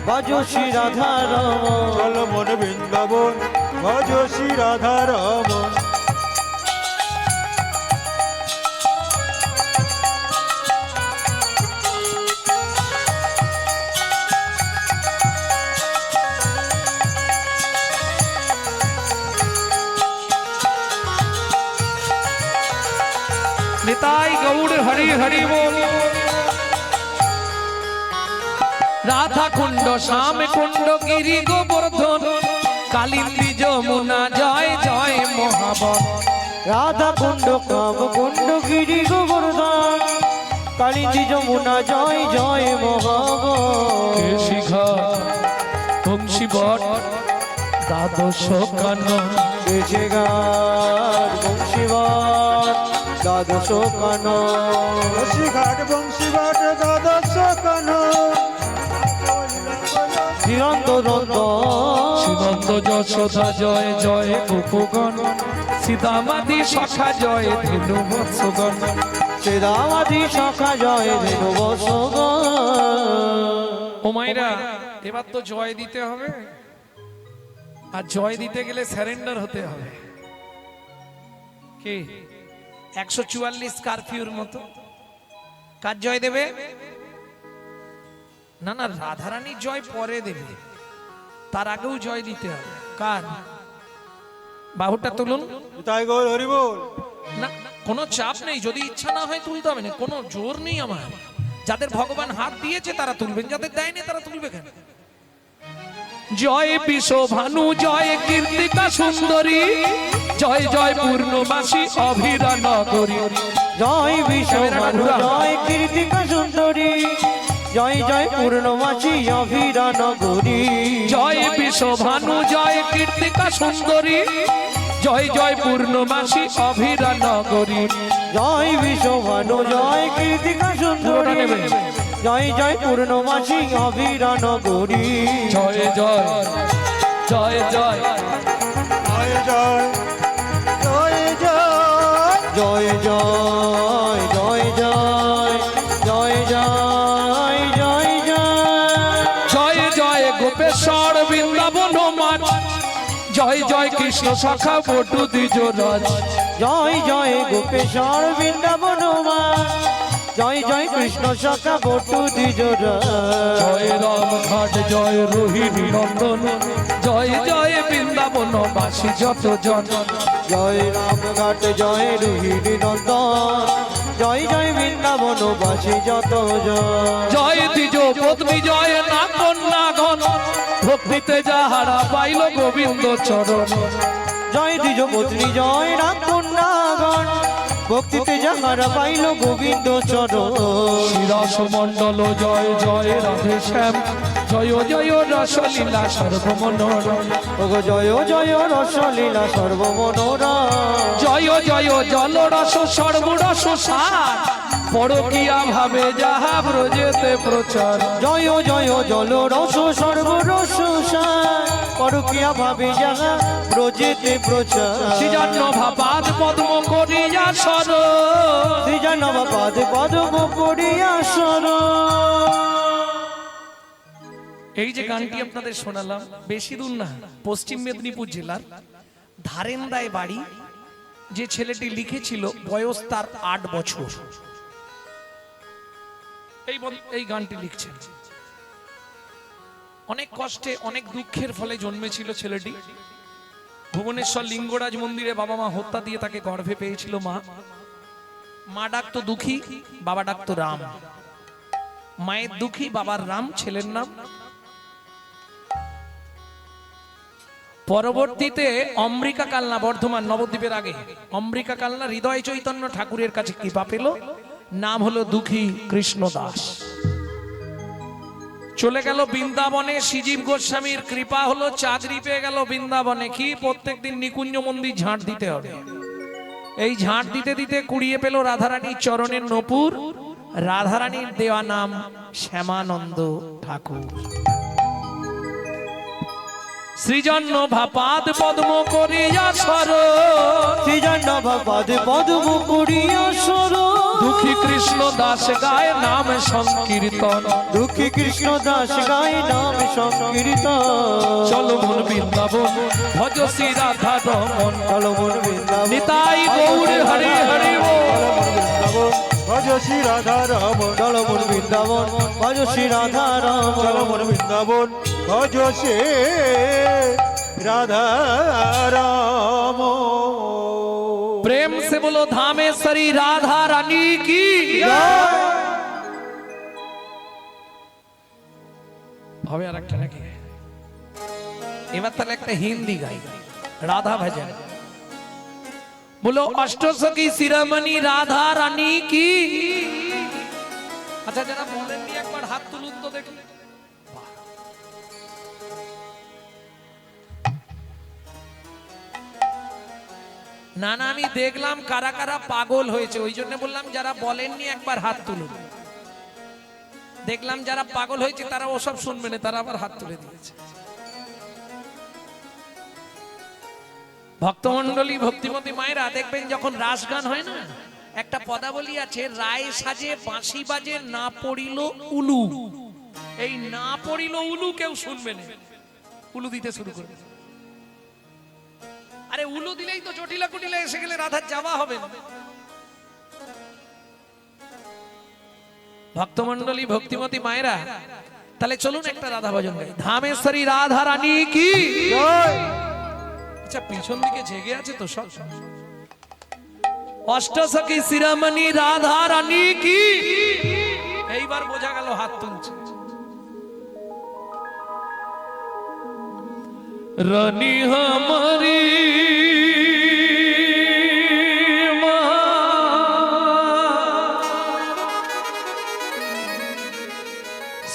S2: ভজ শ্রী রাধা রমন।
S3: চলো মন বৃন্দাবন ভজ শ্রী রাধা রমন।
S1: নিতাই গৌড় হরি হরি বল। রাধা কুণ্ড শ্যাম কুণ্ড গিরি গোবর্ধন কালিন্দী যমুনা জয় জয় মহাবন।
S2: রাধা কুণ্ড কাম কুণ্ড গিরি গোবর্ধন কালিন্দী যমুনা জয় জয় মহাবন।
S1: শিখর বংশী বট দ্বাদশ কানন।
S2: বেছে গান বংশীবাদ দ্বাদশ কানন।
S3: ঘাট বংশীবাট দ্বাদশ কানন।
S2: চিরন্ত
S1: শ্রীনন্দ যশোদা জয় জয় গোপগণ। সীতামাদি সখা জয় ধেনু বৎসগণ।
S2: শ্রীরামাদি সখা জয় ধেনু বৎসগণ।
S1: ও মাইরা এবার তো জয় দিতে হবে, আর জয় দিতে গেলে স্যারেন্ডার হতে হবে। কি 144 কারফিউর মতো কার জয় দেবে? না না, রাধারানীর জয় পরে দেবে, তার আগেও জয় দিতে হবে। কার? বাহুটা তুলুন।
S3: তাই গৌর হরি বল।
S1: না কোনো চাপ নেই, যদি ইচ্ছা না হয় তুলতে হবে না, কোনো জোর নেই আমার। যাদের ভগবান হাত দিয়েছে তারা তুলবেন, যাদের দেয়নি তারা তুলবে কেন? জয় বিশ্বভানু, জয় কীর্তিকা সুন্দরী, জয় জয় পূর্ণবাসী অভিরা নগরী।
S2: জয় বিশ্বভানু, জয় কীর্তিকা সুন্দরী, জয় জয় পূর্ণমাসী অভিরা নগরী।
S1: জয় বিশ্বভানু, জয় কীর্তিকা সুন্দরী, জয় জয় পূর্ণমাসী অভিরা নগরী।
S2: জয় বিশ্বভানু, জয় কীর্তিকা সুন্দরী, জয় জয় পূর্ণমাসী অভিরা নগরী।
S1: জয় জয় জয় জয়
S3: জয় জয় জয় জয়
S2: জয় জয় জয় জয় জয় জয় জয় জয়
S1: জয় জয় গোপেশ্বর বৃন্দাবন মাছ, জয় জয় কৃষ্ণ শাখা বটু দ্বিজরাজ।
S2: জয় জয় গোপেশ্বর বৃন্দাবন মা, জয় জয় কৃষ্ণ শাখা বটু দ্বিজরাজ।
S1: জয় রাম ঘাট, জয় রোহিণী নন্দন, জয় জয় বৃন্দাবন বাসী যত জন।
S2: জয় রামঘাট, জয় রোহিণী নন্দন, জয় জয় বৃন্দাবন বাসী যত জন।
S1: জয় দ্বিজ পত্নী, জয় না কন্যাগণ, ভক্তিতে যাহারা পাইল গোবিন্দ চরণ।
S2: জয় দ্বিজ পত্নী, জয় রাম কন্যাগণ, ভক্তিতে যাহারা পাইল গোবিন্দ চরণ।
S1: শিরাস মণ্ডল, জয় জয় রাধে শ্যাম, জয় জয় রসলীলা সর্বমনোরম।
S2: ওগো জয় জয় রসলীলা সর্বমনোরম।
S1: জয় জয় জল রস সর্বরস সার, পরকিয়া ভাবে যাহা ব্রজেতে প্রচার।
S2: জয় জয় জল রস সর্বরস সার, পরকিয়া ভাবে যাহা ব্রজেতে প্রচার।
S1: সৃজন্য ভাবাদ পদ্ম করিয়া সর,
S2: সৃজনব পাদ পদ্ম করিয়া সর।
S1: এই যে গানটি আপনাদের শোনালাম, বেশি দূর না, পশ্চিম মেদিনীপুর জেলার ধারেন্দায় বাড়ি। যে ছেলেটি লিখেছিল বয়স তার 8 বছর, এই গানটি লিখছেন। অনেক কষ্টে অনেক দুঃখের ফলে জন্মেছিল ছেলেটি। ভুবনেশ্বর লিঙ্গরাজ মন্দিরে বাবা মা হত্যা দিয়ে তাকে গর্ভে পেয়েছিল মা। মা ডাকতো দুঃখী, বাবা ডাকতো রাম। মায়ের দুঃখী, বাবার রাম, ছেলের নাম। পরবর্তীতে অম্বিকা কালনা, বর্ধমান নবদ্বীপের আগে অম্বিকা কালনা হৃদয় চৈতন্য ঠাকুরের কাছে কৃপা পেল, নাম হলো দুঃখী কৃষ্ণ দাস। চলে গেল বৃন্দাবনে, শ্রীজীব গোস্বামীর কৃপা হলো, চাকরি পেয়ে গেল বৃন্দাবনে। কি প্রত্যেকদিন নিকুঞ্জ মন্দির ঝাঁট দিতে হবে। এই ঝাঁট দিতে দিতে কুড়িয়ে পেল রাধারানীর চরণের নপুর। রাধারানীর দেওয়া নাম শ্যামানন্দ ঠাকুর। সৃজন্য ভাপাদ পদ্ম করিয়া সর,
S2: সৃজনব পাদ পদ্ম করিয়া সর।
S1: দুঃখী কৃষ্ণ দাস গায় নাম সংকীর্তন।
S2: দুঃখী কৃষ্ণ দাস গায় নাম সংকীর্তন।
S1: চলো মন বৃন্দাবন, ভজ শ্রী রাধা রমন।
S2: চলো মন বৃন্দাবন,
S1: নিতাই গৌর হরি হরি বল।
S3: ভজ শ্রী রাধা রমন।
S2: চলো মন বৃন্দাবন, ভজ শ্রী রাধা রাম।
S3: চলো মন বৃন্দাবন, ভজ শ্রী রাধা রাম।
S1: प्रेम से बोलो धामेश्वरी राधा रानी की। হবে আর একটা নাকি? এবার তাহলে একটা হিন্দি গাই, রাধা ভজন। बोलो अष्टसखी शिरोमणि राधा रानी की। আচ্ছা যারা বলেননি একবার হাত তুলুন তো দেখি। না না, আমি দেখলাম কারা কারা পাগল হয়েছে, ওই জন্য বললাম যারা বলেননি একবার হাত তুলুন। দেখলাম যারা পাগল হয়েছে তারা ওসব শুনবে না, তারা আবার হাত তুলে দিয়েছে। ভক্তমন্ডলী, ভক্তিমতী মায়েরা দেখবেন যখন রাস গান হয় না, একটা পদাবলী আছে, রায় সাজে বাঁশি বাজে না পড়িল উলু। এই না পড়িল উলু কেউ শুনবে না, উলু দিতে শুরু করবে। আরে উলু দিলেই তো জটিলা কুটিলা এসে গেলে রাধার যাওয়া হবে না। ভক্তমন্ডলী, ভক্তিমতী মায়েরা, তাহলে চলুন একটা রাধা ভজন গাই। ধামেশ্বরী রাধা রানী কি
S3: জয়।
S1: আচ্ছা পিছন দিকে জেগে আছে তো সব। অষ্টসখী শিরোমণি রাধা রানী কি, এইবার বোঝা গেল হাত তুলছে। রানী हमारी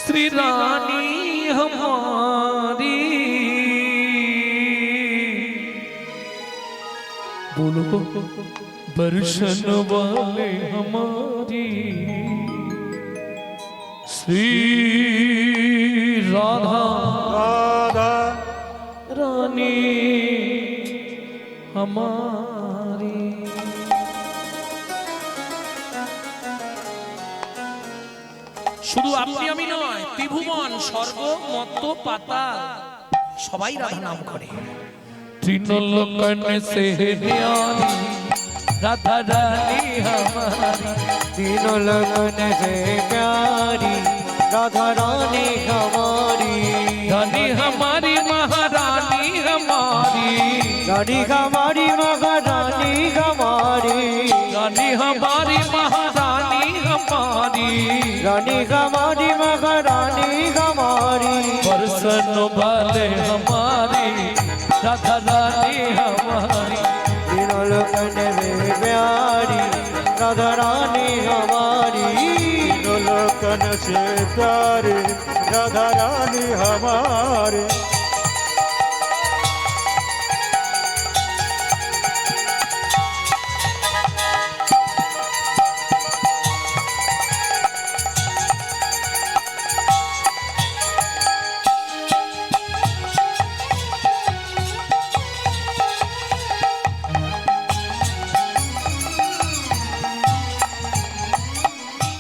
S1: श्री रानी हमारी, बोलो बरसन वाले हमारी श्री राधा
S3: রাধা
S1: रानी हमारी। শুধু আপনি আমি নয়, ত্রিভুবন, স্বর্গ, মত্ত, পাতাল সবাই রাধা নাম করে। त्रिलोकन से न्यारी राधा रानी हमारी,
S2: तीनों लगन से प्यारी राधा रानी हमारी,
S1: रानी हमारी महारानी हमारी,
S2: रानी हमारी महारानी हमारी,
S1: रानी हमारी महारानी हमारी,
S2: रानी हमारी महारानी हमारी,
S1: परसन वाले हमारी राधा रानी हमारी।
S2: तीनों लगन से प्यारी राधा रानी हमारी,
S3: लोकन से प्यारे राधा रानी हमारे।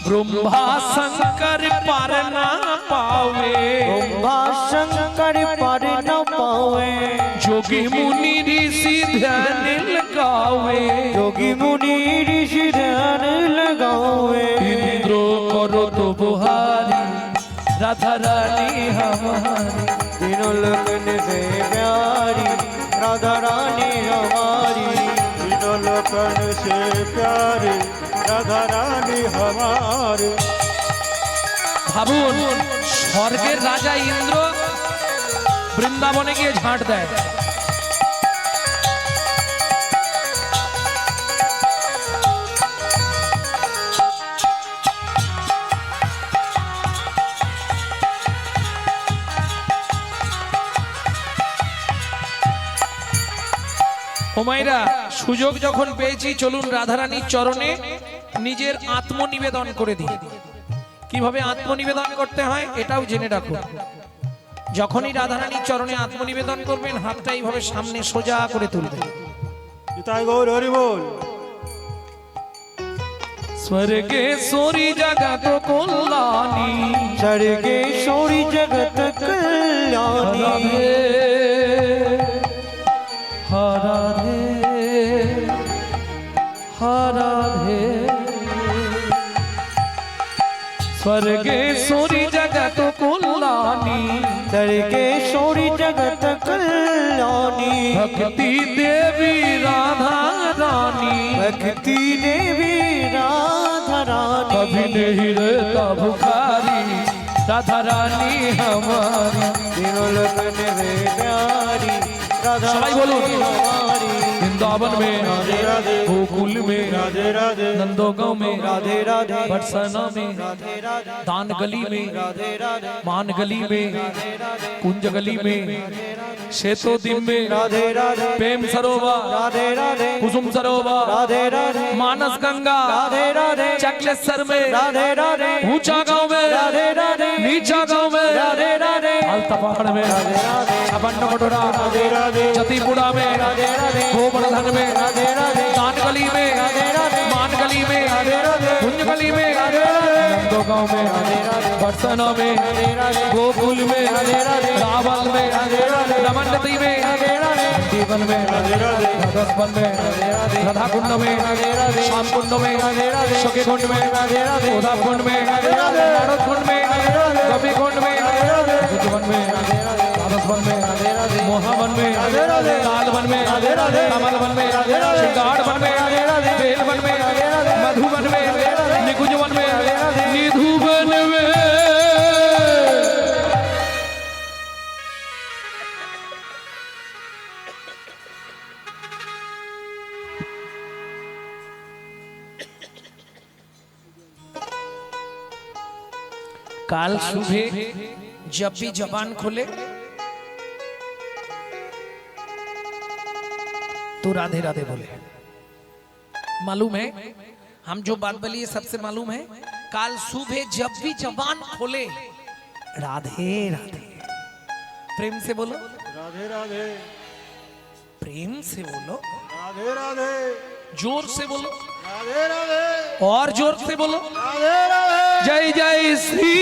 S1: ब्रह्मा शंकर पार ना पावे,
S2: ब्रह्मा शंकर पर न पावे,
S1: जोगी मुनि ऋषि ध्यान लगावे,
S2: जोगी मुनि ऋषि ध्यान लगावे,
S1: इंद्रो करो तो बुहारी राधा रानी हमारी,
S2: तीनों लगन से प्यारी राधा रानी हमारी,
S3: तीनों लोकन से प्यारे राधा रानी हमारे।
S1: ভাবুন, স্বর্গের রাজা ইন্দ্র বৃন্দাবনে গিয়ে ঝাঁট দেয়। ও মায়েরা, সুযোগ যখন পেয়েছি চলুন রাধারানীর চরণে নিজের আত্মনিবেদন করে দিই। কিভাবে আত্মনিবেদন করতে হয় এটাও জেনে রাখুন। যখনই রাধারানীর চরণে আত্মনিবেদন করবেন, হাতটা এইভাবে সামনে সোজা করে তুলবেন।
S3: তাই গৌর হরি বল।
S1: স্বর্গে সোরি জগত কল্যাণী,
S2: सर्गेश्वरी जगत कल्याणी,
S1: हराधे हराधे, स्वर्गेश्वरी जगत कल्याणी,
S2: सर्गेश्वरी जगत कल्याणी,
S1: भक्ति देवी राधा रानी,
S2: भक्ति देवी राधा रानी,
S1: कभी नहीं रहता भुखारी राधा रानी हमारी।
S2: तीनों लगन से प्यारी राधा
S1: सबाई बोलो।
S2: रानी हमारी,
S1: वृंदावन में,
S3: राधे राधे,
S1: गोकुल में,
S3: राधे राधे,
S1: नंदोगांव में,
S2: राधे राधे,
S1: बरसाना में,
S2: राधे राधे,
S1: दान गली में,
S2: राधे राधे,
S1: मान गली में,
S2: राधे राधे,
S1: कुंज गली में, शेतो दिन में,
S2: राधे राधे,
S1: प्रेम सरोवर,
S2: राधे राधे,
S1: कुसुम सरोवर,
S2: राधे राधे,
S1: मानस गंगा,
S2: राधे राधे,
S1: चकलेश्वर में,
S2: राधे राधे,
S1: ऊंचा गांव में,
S2: राधे राधे,
S1: नीचा गांव में,
S2: राधे राधे,
S1: अलता पहाड़ में,
S2: राधे राधे,
S1: छपन्न कटोरा,
S3: राधे राधे,
S1: जतीपुरा में,
S2: राधे राधे,
S1: गोवर्धन में,
S2: राधे राधे,
S1: दान गली में,
S2: राधे राधे,
S1: मान गली में,
S2: राधे राधे,
S1: कुंज गली में,
S2: राधे राधे,
S1: नंद
S2: नंदो गांव में बरसना में गोकुल में रावल में रमनती में जीवन में रसबन में राधा कुंड में श्याम कुंड में सखी कुंड में उद्धव कुंड में नारद कुंड में गोपी कुंड में जीवन में राधसवन में मोहावन में लाल वन में कमल वन में श्रृंगार वन में बेल वन में मधुवन में निकुंज वन में निधु वन में।
S1: काल सुबह जब भी जबान खोले तो राधे राधे बोले। मालूम है हम जो बात बोली है सबसे मालूम है। काल सुबह जब भी जबान खोले राधे राधे, प्रेम से बोलो
S3: राधे राधे,
S1: प्रेम से बोलो,
S3: राधे राधे,
S1: जोर से बोलो,
S3: राधे राधे,
S1: और जोर से बोलो,
S3: राधे राधे।
S1: जय जय श्री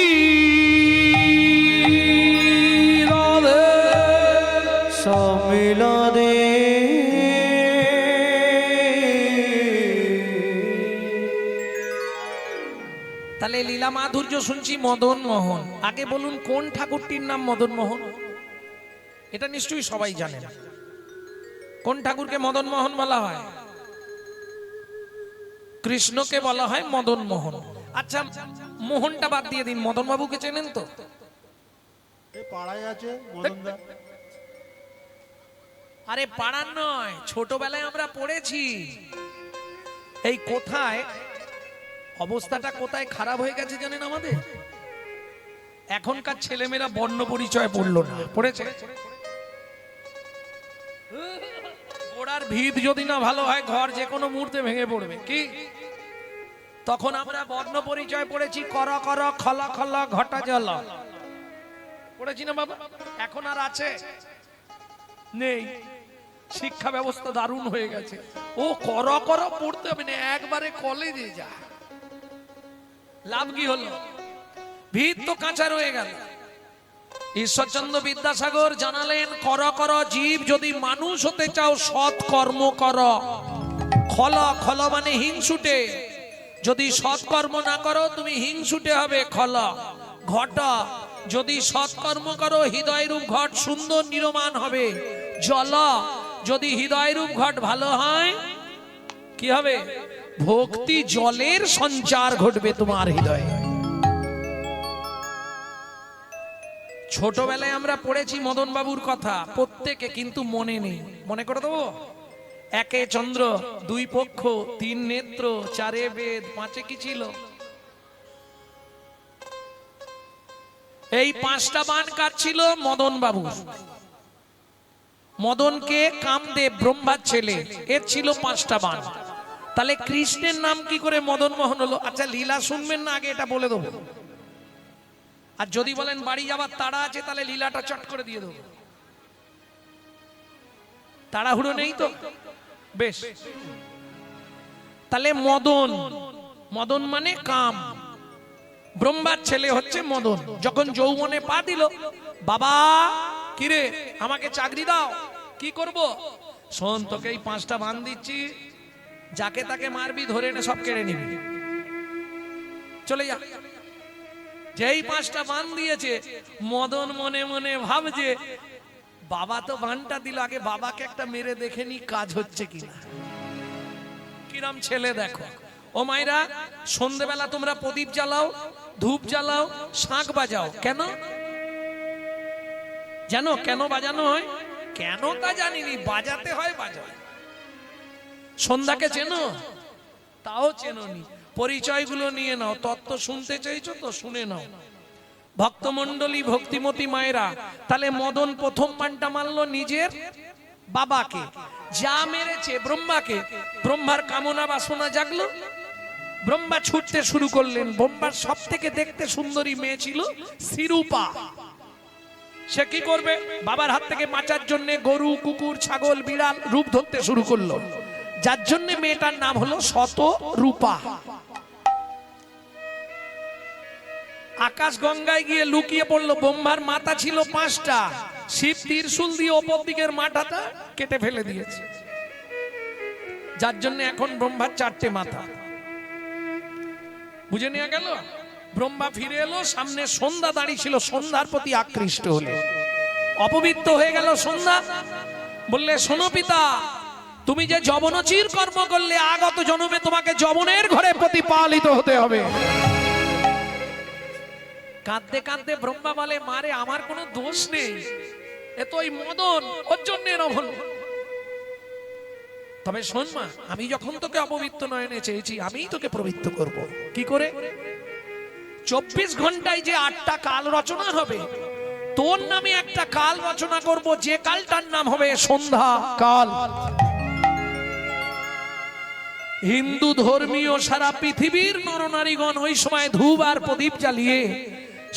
S1: राधे।
S2: मिला दे
S1: তাহলে লীলা মাধুর্য শুনছি মদন মোহন। আগে বলুন কোন ঠাকুরটির নাম মদন মোহন? এটা নিশ্চয়ই সবাই জানেন। কোন ঠাকুরকে মদন মোহন বলা হয়? কৃষ্ণকে বলা হয় মদন মোহন। আচ্ছা মোহনটা বাদ দিয়ে দিন, মদন বাবুকে চেনেন তো?
S3: এই পাড়ায় আছে মদনদা।
S1: আরে পাড়ার নয়, ছোটবেলায় আমরা পড়েছি। এই কোথায় অবস্থাটা কোথায় খারাপ হয়ে গেছে জানেন আমাদের? এখনকার ছেলেমেয়েরা বর্ণ পরিচয় পড়লো না, পড়েছে? গোড়ার ভিত যদি না ভালো হয় ঘর যে কোনো মুহূর্তে ভেঙে পড়বে। কি তখন আমরা বর্ণ পরিচয় পড়েছি, কর কর খল খল ঘটা জল, পড়েছি না বাবা? এখন আর আছে? নেই। শিক্ষা ব্যবস্থা দারুণ হয়ে গেছে। ও কর কর পড়তে হবে না, একবারে কলেজে যা। লাভ কি হলো? ভিত তো কাঁচা রয়ে গেল। ঈশ্বরচন্দ্র বিদ্যাসাগর জানালেন, কর কর জীব, যদি মানুষ হতে চাও সৎ কর্ম কর। খল খল মানে হিংসুটে, যদি সৎ কর্ম না করো তুমি হিংসুটে হবে। খল ঘট, যদি সৎ কর্ম করো হৃদয় রূপ ঘট সুন্দর নির্মাণ হবে। জল, যদি হৃদয় রূপ ঘট ভালো হয় কি হবে? ভক্তি জলের সঞ্চার ঘটবে তোমার হৃদয়ে। ছোটবেলায় আমরা পড়েছি মদন বাবুর কথা প্রত্যেকে, কিন্তু মনে নেই। মনে করে দেবো? একে চন্দ্র, দুই পক্ষ, তিন নেত্র, চারে বেদ, পাঁচে কি ছিল? এই পাঁচটা বান কার ছিল? মদন বাবু। মদনকে কামদেব ব্রহ্মার ছেলে, এর ছিল পাঁচটা বান। তাহলে কৃষ্ণের নাম কি করে মদন মোহন হলো? আচ্ছা লীলা শুনবেন না, আগে এটা বলে দেবো। আর যদি বলেন বাড়ি যাবার তাড়া আছে তাহলে লীলাটা চট করে দিয়ে দেবো। তাড়াহুড়ো নেই তো? বেশ। তাহলে মদন, মদন মানে কাম। ব্রহ্মার ছেলে হচ্ছে মদন। যখন যৌবনে পা দিল, বাবা কিরে আমাকে চাকরি দাও। কি করব? শোন, তোকে এই পাঁচটা বান দিচ্ছি, যাকে তাকে মারবি, ধরে এনে সব কেড়ে নিবি, চলে যা। যেই পাঁচটা বান দিয়েছে, মদন মনে মনে ভাবছে বাবা তো বানটা দিল, আগে বাবাকে একটা মেরে দেখে নি কাজ হচ্ছে কিনা। কিরাম ছেলে দেখো। ও মায়েরা, সন্ধ্যেবেলা তোমরা প্রদীপ জ্বালাও, ধূপ জ্বালাও, শাঁখ বাজাও। কেন জানো? কেন বাজানো হয়? কেন তা জানিনি, বাজাতে হয়, বাজায়। সন্ধ্যাকে চেনো? তাও চেনোনি। পরিচয়গুলো নিয়ে নাও। তত্ত্ব শুনতে চাইছো তো শুনে নাও। ভক্তমণ্ডলী, ভক্তিমতী মায়েরা, তাহলে মদন প্রথম বানটা মারলো নিজের বাবাকে, যা মেরেছে ব্রহ্মাকে। ব্রহ্মার কামনা বাসনা জাগলো, ব্রহ্মা ছুটতে শুরু করলেন। ব্রহ্মার সব থেকে দেখতে সুন্দরী মেয়ে ছিল শিরূপা। সে কি করবে? বাবার হাত থেকে বাঁচার জন্য গরু, কুকুর, ছাগল, বিড়াল রূপ ধরতে শুরু করলো, যার জন্য মেয়েটার নাম হলো শতরূপা। আকাশ গঙ্গায় গিয়ে লুকিয়ে পড়লো। ব্রহ্মার মাথা ছিল 5টা, শিব ত্রিশূল দিয়ে ওপর দিকের মাথাটা কেটে ফেলে দিয়েছে, যার জন্য এখন ব্রহ্মার 4টে মাথা। বুঝে নেওয়া গেল? ব্রহ্মা ফিরে এলো, সামনে সন্ধ্যা দাঁড়িয়ে ছিল, সন্ধ্যার প্রতি আকৃষ্ট হলে অপবিত্র হয়ে গেল সন্ধ্যা। বললে, শোনো পিতা, তুমি যে যবনচির কর্ম করলে, আগত জন্মে তোমাকে যবনের ঘরে প্রতিপালিত হতে হবে। কাঁদতে কাঁদতে ব্রহ্মা বলে, মারে আমার কোনো দোষ নেই, এ তো ওই মদন, ওর জন্য এরকম। তবে শোন মা, আমি যখন তোকে অপবিত্র নয়নে চেয়েছি, আমিই তোকে পবিত্র করব। কি করে? 24 ঘন্টায় যে 8টা কাল রচনা হবে, তোর নামে একটা কাল রচনা করব, যে কালটার নাম হবে সন্ধ্যা কাল। হিন্দু ধর্মীয় সারা পৃথিবীর নরনারীগণ ওই সময় ধূপ আর প্রদীপ জ্বালিয়ে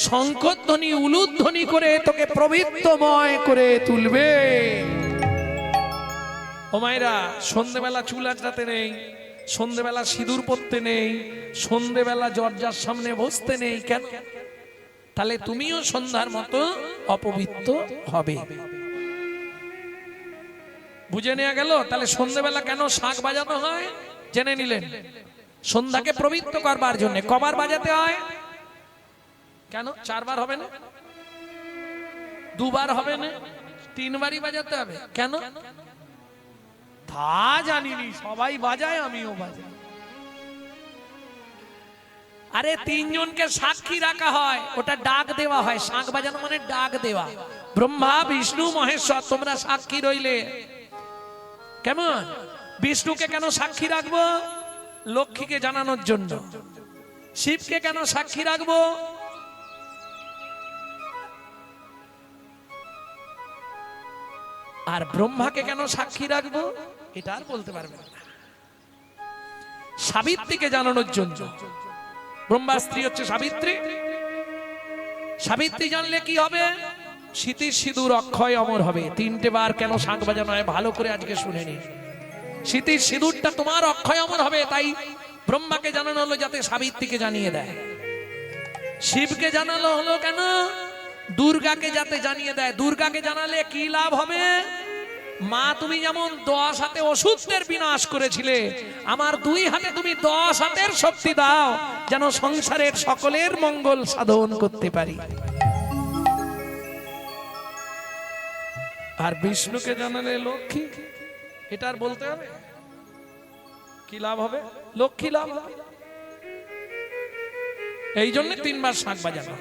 S1: শঙ্খধ্বনি উলুধ্বনি করে তোকে পবিত্রময় করে তুলবে। ও মায়েরা, সন্ধ্যেবেলা চুল আঁচড়াতে নেই, সন্ধ্যেবেলা সিঁদুর পরতে নেই, সন্ধ্যেবেলা দরজার সামনে বসতে নেই। কেন? তাহলে তুমিও সন্ধ্যার মতো অপবিত্র হবে। বুঝে নেওয়া গেল? তাহলে সন্ধ্যেবেলা কেন শাঁখ বাজানো হয় জেনে নিলেন। সন্ধ্যাকে পবিত্র করবার জন্য। কবার বাজাতে হয়? কেন? 4 বার হবে না? 2 বার হবে না? 3 বারই বাজাতে হবে। কেন? তা জানিনি, সবাই বাজায়, আমিও বাজাই। আরে 3 জনকে সাক্ষী রাখা হয়, ওটা ডাক দেওয়া হয়। শাঁখ বাজানো মানে ডাক দেওয়া। ব্রহ্মা বিষ্ণু মহেশ্বর তোমরা সাক্ষী রইলে। কেমন? বিষ্ণুকে কেন সাক্ষী রাখবো? লক্ষ্মীকে জানানোর জন্য। শিবকে কেন সাক্ষী রাখবো? আর ব্রহ্মাকে কেন সাক্ষী রাখবো? এটা আর বলতে পারবে না। সাবিত্রীকে জানানোর জন্য। ব্রহ্মার স্ত্রী হচ্ছে সাবিত্রী। সাবিত্রী জানলে কি হবে? স্মৃতির সিঁদুর অক্ষয় অমর হবে। 3টে বার কেন শাঁখ বাজানো হয় ভালো করে আজকে শুনে নি। স্মৃতির সিঁদুরটা তোমার অক্ষয় অমর হবে, তাই ব্রহ্মাকে জানানো হলো যাতে সাবিত্রীকে জানিয়ে দেয়। শিবকে জানানো হলো কেন? দুর্গাকে যাতে জানিয়ে দেয়। দুর্গাকে জানালে কি লাভ হবে? মা, তুমি যেমন 10 হাতে অসুরদের বিনাশ করেছিলে, আমার 2 হাতে তুমি 10 হাতের শক্তি দাও, যেন সংসারের সকলের মঙ্গল সাধন করতে পারি। আর বিষ্ণুকে জানালে লক্ষ্মী। এটা আর বলতে হবে? কি লাভ হবে? লক্ষ্মী লাভ হবে। এই জন্য 3 বার শাঁখ বাজানো।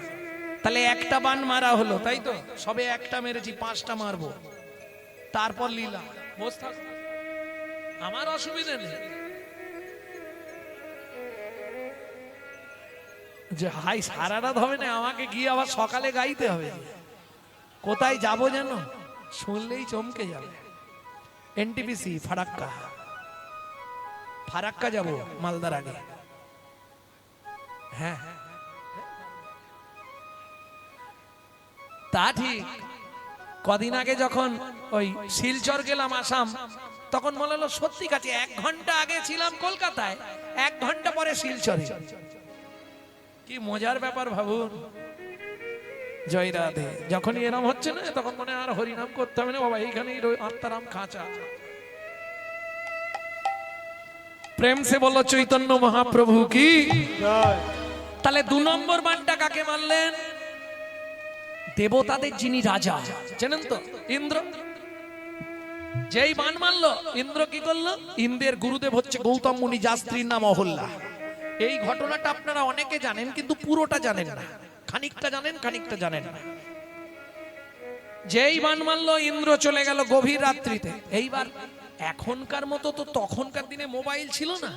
S1: তাহলে একটা বান মারা হলো, তাই তো? সবে একটা মেরেছি, 5টা মারবো, তারপর লীলা। বস থাক, আমার অসুবিধা নেই। যে হাই সারা রাত হবে না, আমাকে গিয়ে আবার সকালে গাইতে হবে। কোথায় যাব যেন শুনলেই চমকে যাবে। এনটিপিসি ফারাক্কা, ফারাক্কা যাব মালদার আগে। হ্যাঁ, তা ঠিক। কদিন আগে যখন ওই শিলচর গেলাম আসাম, তখন মনে হলো সত্যি কাছে 1 ঘন্টা আগে ছিলাম কলকাতায়, 1 ঘন্টা পরে শিলচরে। কি মজার ব্যাপার ভাবুন। জয় রাধে। যখনই এরম হচ্ছে না, তখন মনে আর হরিনাম করতে হবে না বাবা, এইখানেই আত্মারাম খাঁচা। প্রেম সে বলো চৈতন্য মহাপ্রভু কি। তাহলে 2 নম্বর বানটা কাকে মারলেন? দেবতাদের যিনি রাজা, জানেন তো? ইন্দ্র। যেই বান মারলো, ইন্দ্র কি করলো? ইন্দ্রের গুরুদেব হচ্ছে গৌতম মুনি, যার স্ত্রীর নাম অহল্যা। এই ঘটনাটা আপনারা অনেকে জানেন, কিন্তু পুরোটা জানেন না। খানিকটা জানেন, খানিকটা জানেন না। যেই বান মারলো, ইন্দ্র চলে গেল গভীর রাত্রিতে। এইবার এখনকার মতো তো তখনকার দিনে মোবাইল ছিল না,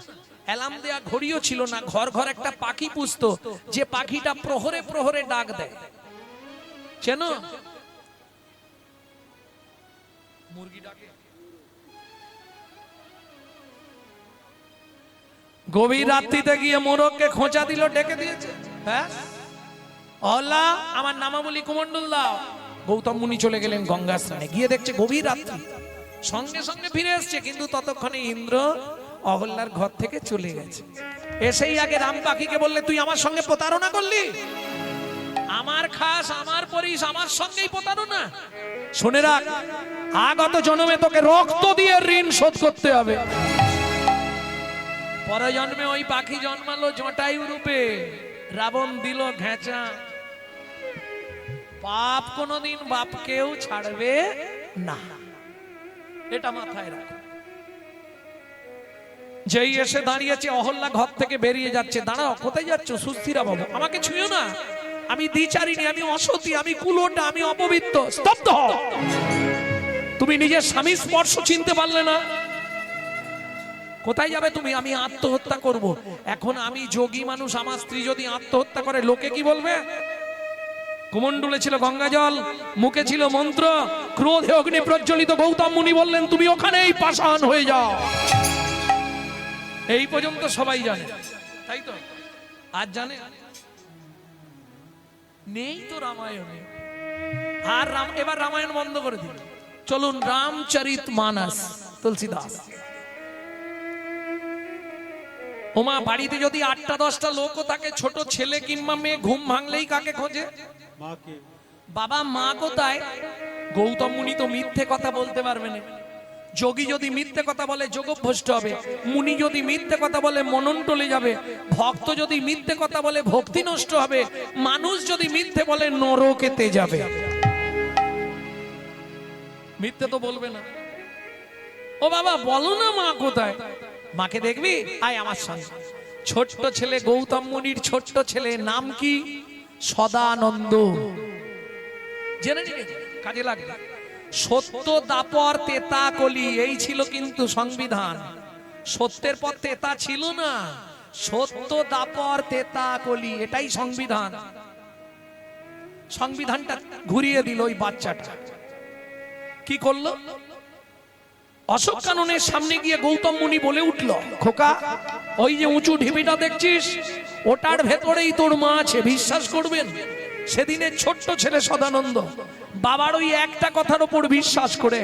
S1: অ্যালার্ম দেয়া ঘড়িও ছিল না। ঘর ঘর একটা পাখি পুষতো, যে পাখিটা প্রহরে প্রহরে ডাক দেয়। চেনো? মুরগি ডাকে। গভীর রাত্রিতে গিয়ে মোরগকে খোঁচা দিল, ডেকে দিয়েছে। হ্যাঁ, অহল্যা আমার নামাবলী কুমন্ডল দাও। গৌতম মুনি চলে গেলেন গঙ্গা স্নানে। গিয়ে দেখছে গভীর রাত্রি, সঙ্গে সঙ্গে ফিরে এসছে, কিন্তু ততক্ষণে ইন্দ্র অহল্যার ঘর থেকে চলে গেছে। এসেই আগে রাম পাখিকে বললে, তুই আমার সঙ্গে প্রতারণা করলি, আমার খাস, আমার পরিস, আমার সঙ্গেই প্রতারণা। শুনে রাখ, আগত জন্মে তোকে রক্ত দিয়ে ঋণ শোধ করতে হবে। পরে জন্মে ওই পাখি জন্মালো জটায়ু রূপে, রাবণ দিল ঘেঁচা। পাপ কোনদিন বাপকেও ছাড়বে না, এটা মাথায় রাখ। যেই এসে দাঁড়িয়েছে অহল্যা ঘর থেকে বেরিয়ে যাচ্ছে, দাঁড়াও, কোথায় যাচ্ছ? সুস্থিরা বাবু, আমাকে ছুঁয়ো না, আমি দ্বিচারিণী, আমি অসতী, আমি কুলোটা, আমি অপবিত্র। স্তব্ধ হও। তুমি নিজের স্বামীর স্পর্শ চিনতে পারলে না? কোথায় যাবে তুমি? আমি আত্মহত্যা করব। এখন আমি যোগী মানুষ, আমার স্ত্রী যদি আত্মহত্যা করে লোকে কি বলবে? কুমণ্ডলে ছিল গঙ্গা জল, মুখে ছিল মন্ত্র, ক্রোধে অগ্নি প্রজ্বলিত। গৌতম মুনি বললেন তুমি ওখানেই পাষাণ হয়ে যাও। এই পর্যন্ত সবাই জানে, তাই তো? আজ জানে নেই তো রামায়ণে। আর এবার রামায়ণ বন্ধ করে দিল। চলুন রামচরিত মানস, তুলসীদাস। ওমা, বাড়িতে যদি 8টা-10টা লোকও থাকে, ছোট ছেলে কিংবা মেয়ে ঘুম ভাঙলেই কাকে খোঁজে?
S3: মাকে।
S1: বাবা মা কোথায়? গৌতম মুনি তো মিথ্যে কথা বলতে পারবে না। যোগী যদি মিথ্যে কথা বলে যোগভ্রষ্ট হবে, মুনি যদি মিথ্যে কথা বলে মনন টলে যাবে, ভক্ত যদি মিথ্যে কথা বলে ভক্তি নষ্ট হবে, মানুষ যদি মিথ্যে বলে নরকেতে যাবে। মিথ্যে তো বলবে না। ও বাবা বলো না মা কোথায়? মাকে দেখবি, আয় আমার সঙ্গে। ছোট্ট ছেলে, গৌতম মুনির ছোট্ট ছেলে, নাম কি? সদানন্দ। জেনে নিবে, কাজে লাগবে। সত্য, দাপর, তেতা, কলি, এই ছিল কিন্তু সংবিধান। সত্যের পর তেতা ছিল না। সত্য, দাপর, তেতা, কলি, এটাই সংবিধান। সংবিধানটা ঘুরিয়ে দিল ওই বাচ্চাটা। কি করলো? অশোক কাননের সামনে গিয়ে গৌতম মুনি বলে উঠল, খোকা, ওই যে উঁচু ঢিবিটা দেখছিস, ওটার ভেতরেই তোর মা আছে, বিশ্বাস করবেন? সেদিনের ছোট্ট ছেলে সদানন্দ বাবার ওই একটা কথার উপর বিশ্বাস করে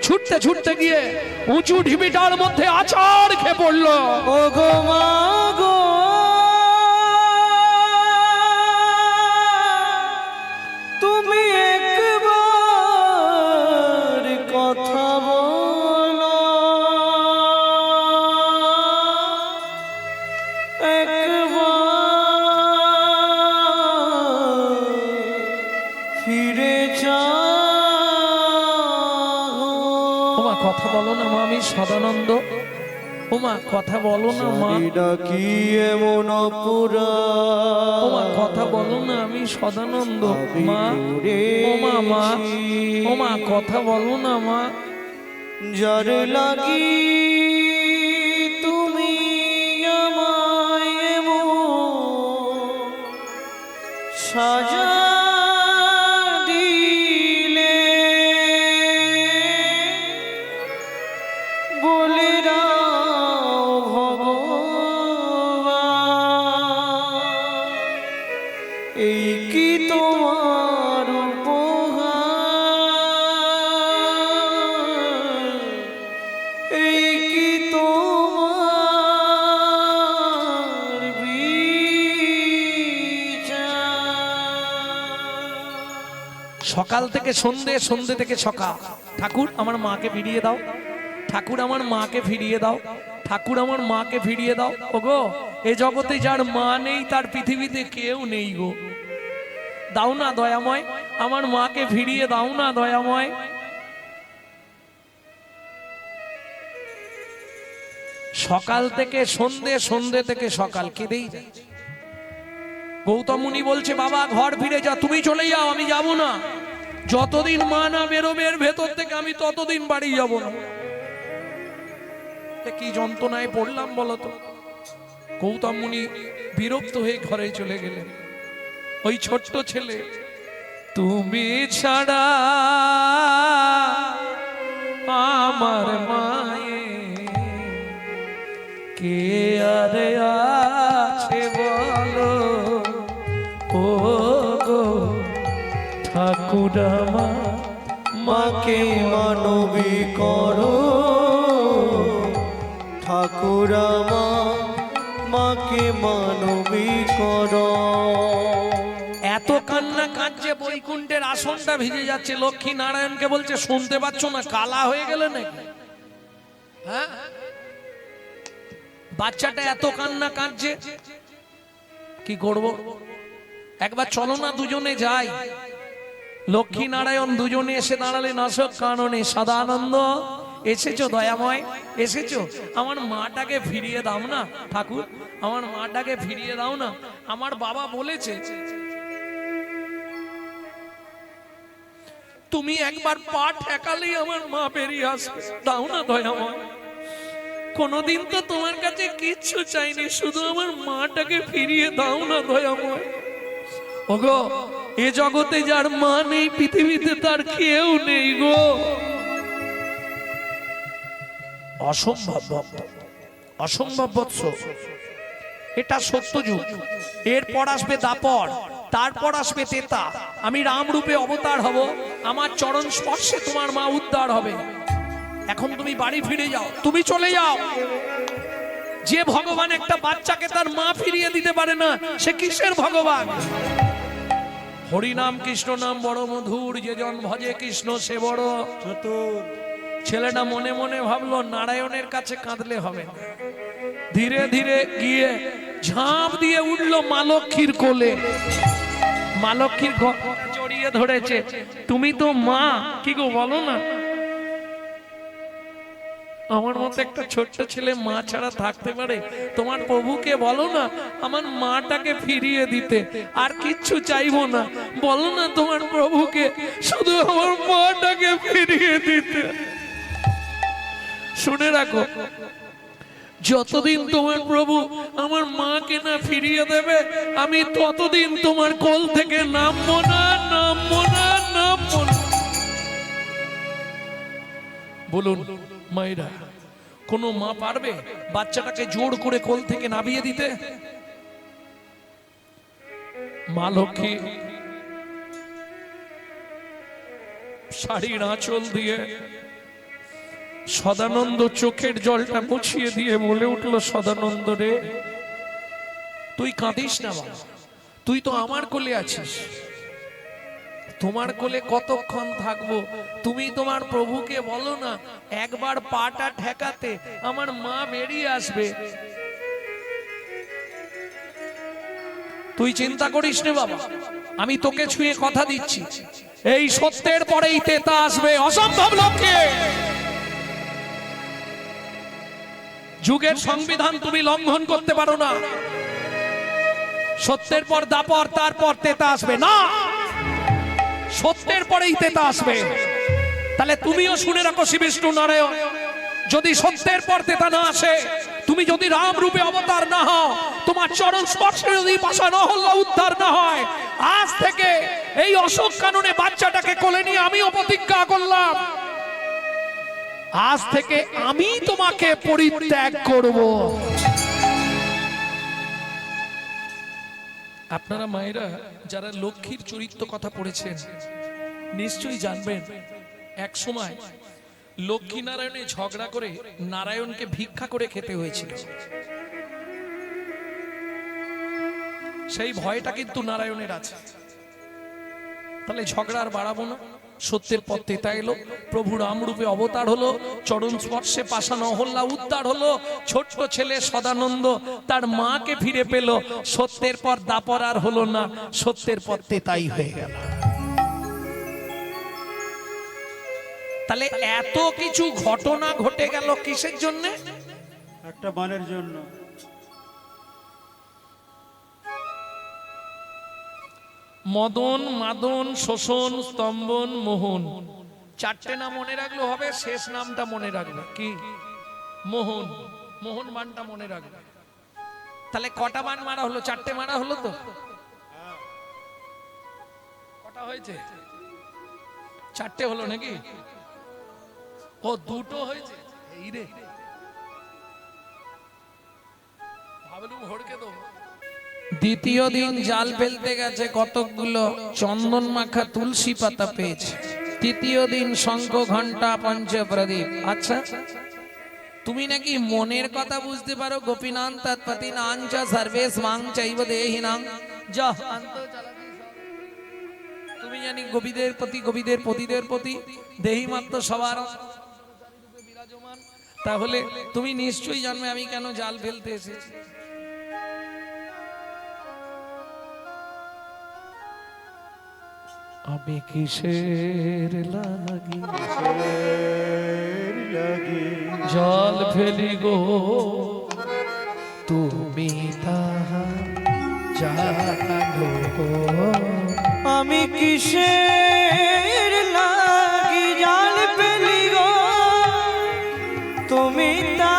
S1: ছুটতে ছুটতে গিয়ে উঁচু ঢিবিটার মধ্যে আছাড় খেয়ে পড়ল।
S3: ও গো মা গো, তুমি একবার কথা বলো, একবার ফিরে যাও।
S1: ওমা কথা বলো না মা, আমি সদানন্দ। ওমা কথা বলো না মা,
S3: ডাকি এমন পুরা।
S1: ওমা কথা বলো না, আমি সদানন্দ মা। ওমা মা, ওমা কথা বলো না মা।
S3: যার লাগি তুমি আমায় এমন সাজা দিলে, বলে দাও ভগবান, এই কি তোমার উপহার, এই কি তোমার বিচার।
S1: সকাল থেকে সন্ধে, সন্ধে থেকে সকাল, ঠাকুর আমার মাকে ফিরিয়ে দাও, ঠাকুর আমার মাকে ফিরিয়ে দাও, ঠাকুর আমার মাকে ফিরিয়ে দাও। ওগো, এ জগতে যার মা নেই তার পৃথিবীতে কেউ নেই গো। দাও না দয়াময়, আমার মাকে ফিরিয়ে দাও না দয়াময়। সকাল থেকে সন্ধে, সন্ধে থেকে সকাল, কেঁদেই যাচ্ছে। গৌতম মুনি বলছে বাবা ঘর ফিরে যা, তুমি চলে যাও, আমি যাব না। যতদিন মা না বেরোবে এর ভেতর থেকে আমি ততদিন বাড়ি যাব না। কি যন্ত্রণায় পড়লাম বলতো। গৌতম মুনি বিরক্ত হয়ে ঘরে চলে গেলেন। ওই ছোট্ট ছেলে, তুমি ছাড়া আমার মায়ে কে আর আছে বলো, ও গো ঠাকুর আমার
S3: মাকে মানবী করো, ঠাকুর আমার মাকে মানবী করো।
S1: এত কান্না কাঁদছে, বৈকুণ্ঠের আসনটা ভিজে যাচ্ছে। লক্ষ্মী নারায়ণকে বলছে, শুনতে পাচ্ছ না, কালা হয়ে গেলে নাকি? হ্যাঁ, বাচ্চাটা এত কান্না কাঁদছে, কি করব? একবার চলো না দুজনে যাই। লক্ষ্মী নারায়ণ দুজনে এসে দাঁড়ালেন অশোক কাননে। সদানন্দ, এসেছো দয়াময়, এসেছো? আমার মাটাকে ফিরিয়ে দাও না ঠাকুর, আমার মাটাকে ফিরিয়ে দাও না। আমার বাবা বলেছে তুমি একবার পা ঠেকালেই আমার মা বেরিয়ে আসবে, দাও না দয়াময়। কোনদিন তো তোমার কাছে কিচ্ছু চাইনি, শুধু আমার মাটাকে ফিরিয়ে দাও না দয়াময়। ওগো, এ জগতে যার মা নেই, পৃথিবীতে তার কেউ নেই গো। অসম্ভব ভক্ত, অসম্ভব বৎস, এটা সত্য যুগ। এরপর আসবে দাপর, তারপর আসবে তেতা। আমি রাম রূপে অবতার হব, আমার চরণ স্পর্শে তোমার মা উদ্ধার হবে। এখন তুমি বাড়ি ফিরে যাও, তুমি চলে যাও। যে ভগবান একটা বাচ্চাকে তার মা ফিরিয়ে দিতে পারে না, সে কিসের ভগবান? হরিনাম কৃষ্ণ নাম বড় মধুর, যে জন ভজে কৃষ্ণ সে বড়
S3: চতুর।
S1: ছেলেটা মনে মনে ভাবলো, নারায়ণের কাছে কাঁদলে হবে না। ধীরে ধীরে গিয়ে ঝাঁপ দিয়ে উঠলো মা লক্ষ্মীর কোলে। মা লক্ষ্মীর জড়িয়ে ধরেছে। তুমি তো মা, কি গো বলো না? আমার মতো একটা ছোট্ট ছেলে মা ছাড়া থাকতে পারে? তোমার প্রভুকে বলো না আমার মাটাকে ফিরিয়ে দিতে, আর কিচ্ছু চাইবো না। বলো না তোমার প্রভুকে শুধু আমার মাটাকে ফিরিয়ে দিতে। শুনে রাখো, যতদিন তোমার প্রভু আমার মাকে না ফিরিয়ে দেবে, আমি ততদিন তোমার কোল থেকে নামবো না, নামবো না, নামবো না। বলুন মায়েরা, কোন মা পারবে বাচ্চাটাকে জোর করে কোল থেকে নামিয়ে দিতে? মা লক্ষ্মী শাড়ির আঁচল দিয়ে সদানন্দ চোখের জলটা মুছিয়ে দিয়ে বলে উঠলো, সদানন্দ রে, তুই কাঁদিস না বাবা, তুই তো আমার কোলে আছিস। তোমার কোলে কতক্ষণ থাকবো? তুমি তোমার প্রভুকে বলো না একবার পাটা ঠেকাতে, আমার মা বেরিয়ে আসবে। তুই চিন্তা করিস না বাবা, আমি তোকে ছুঁয়ে কথা দিচ্ছি, এই সত্যের পরেই তেতা আসবে। অসম্ভব লক্ষ্যে যুগের সংবিধান তুমি লঙ্ঘন করতে পারো না। সত্যের পর দাপর, তারপর তেতা আসবে না, সত্যের পরেই তেতা আসবে। তাহলে তুমিও শুনে রাখো শ্রী বিষ্ণু নারায়ণ, যদি সত্যের পর তেতা না আসে, তুমি যদি রাম রূপে অবতার না হও, তোমার চরণ স্পর্শে যদি পাশা নহল্লা উদ্ধার না হয়, আজ থেকে এই অশোক কাননে বাচ্চাটাকে কোলে নিয়ে আমিও প্রতিজ্ঞা করলাম, আজ থেকে আমি তোমাকে পরিত্যাগ করব। আপনারা মায়েরা যারা লক্ষ্মীর চরিত্র কথা পড়েছেন নিশ্চয়ই জানবেন, এক সময় লক্ষ্মী নারায়ণে ঝগড়া করে নারায়ণকে ভিক্ষা করে খেতে হয়েছিল। সেই ভয়টা কিন্তু নারায়ণের আছে। তাহলে ঝগড়া আর বাড়াবো না, সত্যের পথ তেতা এলো, প্রভু রাম রূপে অবতার হলো, চরণ স্পর্শে পাশা নহল্লা উদ্ধার হলো, ছোট্ট ছেলে সদানন্দ তার মাকে ফিরে পেল। সত্যের পর দাপর আর হলো না, সত্যের পথ তেতাই হয়ে গেল। তাহলে এত কিছু ঘটনা ঘটে গেল কিসের জন্য?
S3: একটা বানের জন্য।
S1: মদন, মাদন, শোষণ, স্তম্ভন, মোহন, চারটে নাম মনে রাখলে হবে, শেষ নামটা মনে রাখবে কি? মোহন। মোহন বানটা মনে রাখবে। তাহলে কটা বান মারা হলো? চারটে মারা হলো তো? কটা হয়েছে? চারটে হলো নাকি? ও দুটো হয়েছে। এই রে, ভাবলুম হড়কে দেবো। দ্বিতীয় দিন জাল ফেলতে গেছে, কতকগুলো চন্দন মাখা তুলসী পাতা পেয়েছে। তৃতীয় দিন শঙ্খ ঘন্টা পঞ্চ প্রদীপ। আচ্ছা, তুমি নাকি মনের কথা বুঝতে পারো। গোপীনাথ তৎপতি নাঞ্চ সর্বেশ মাং চৈব দেহিনাং। যা তুমি জানি গোপীদের প্রতি, গোপীদের পতিদের প্রতি দেহি মাত্র সবার বিরাজমান। তাহলে তুমি নিশ্চয়ই জানবে আমি কেন জাল ফেলতে এসেছি। আমি কিসের লাগি জাল ফেলি গো, তুমি তাহা জানো গো।
S4: আমি কিসের লাগি জাল ফেলি গো, তুমি তা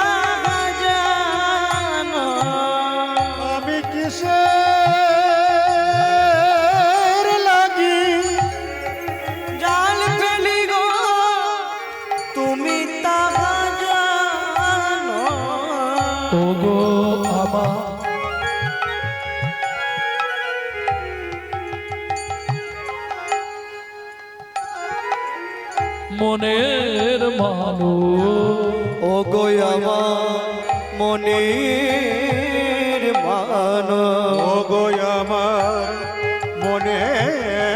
S4: জানো।
S3: আমি কিসের লাগি
S4: জাল ফেলি গো, তুমি তা জানো।
S2: ও গো আমার মনের মানুষ,
S4: ও গো আমার মনের মানো।
S3: ও গো আমার মনের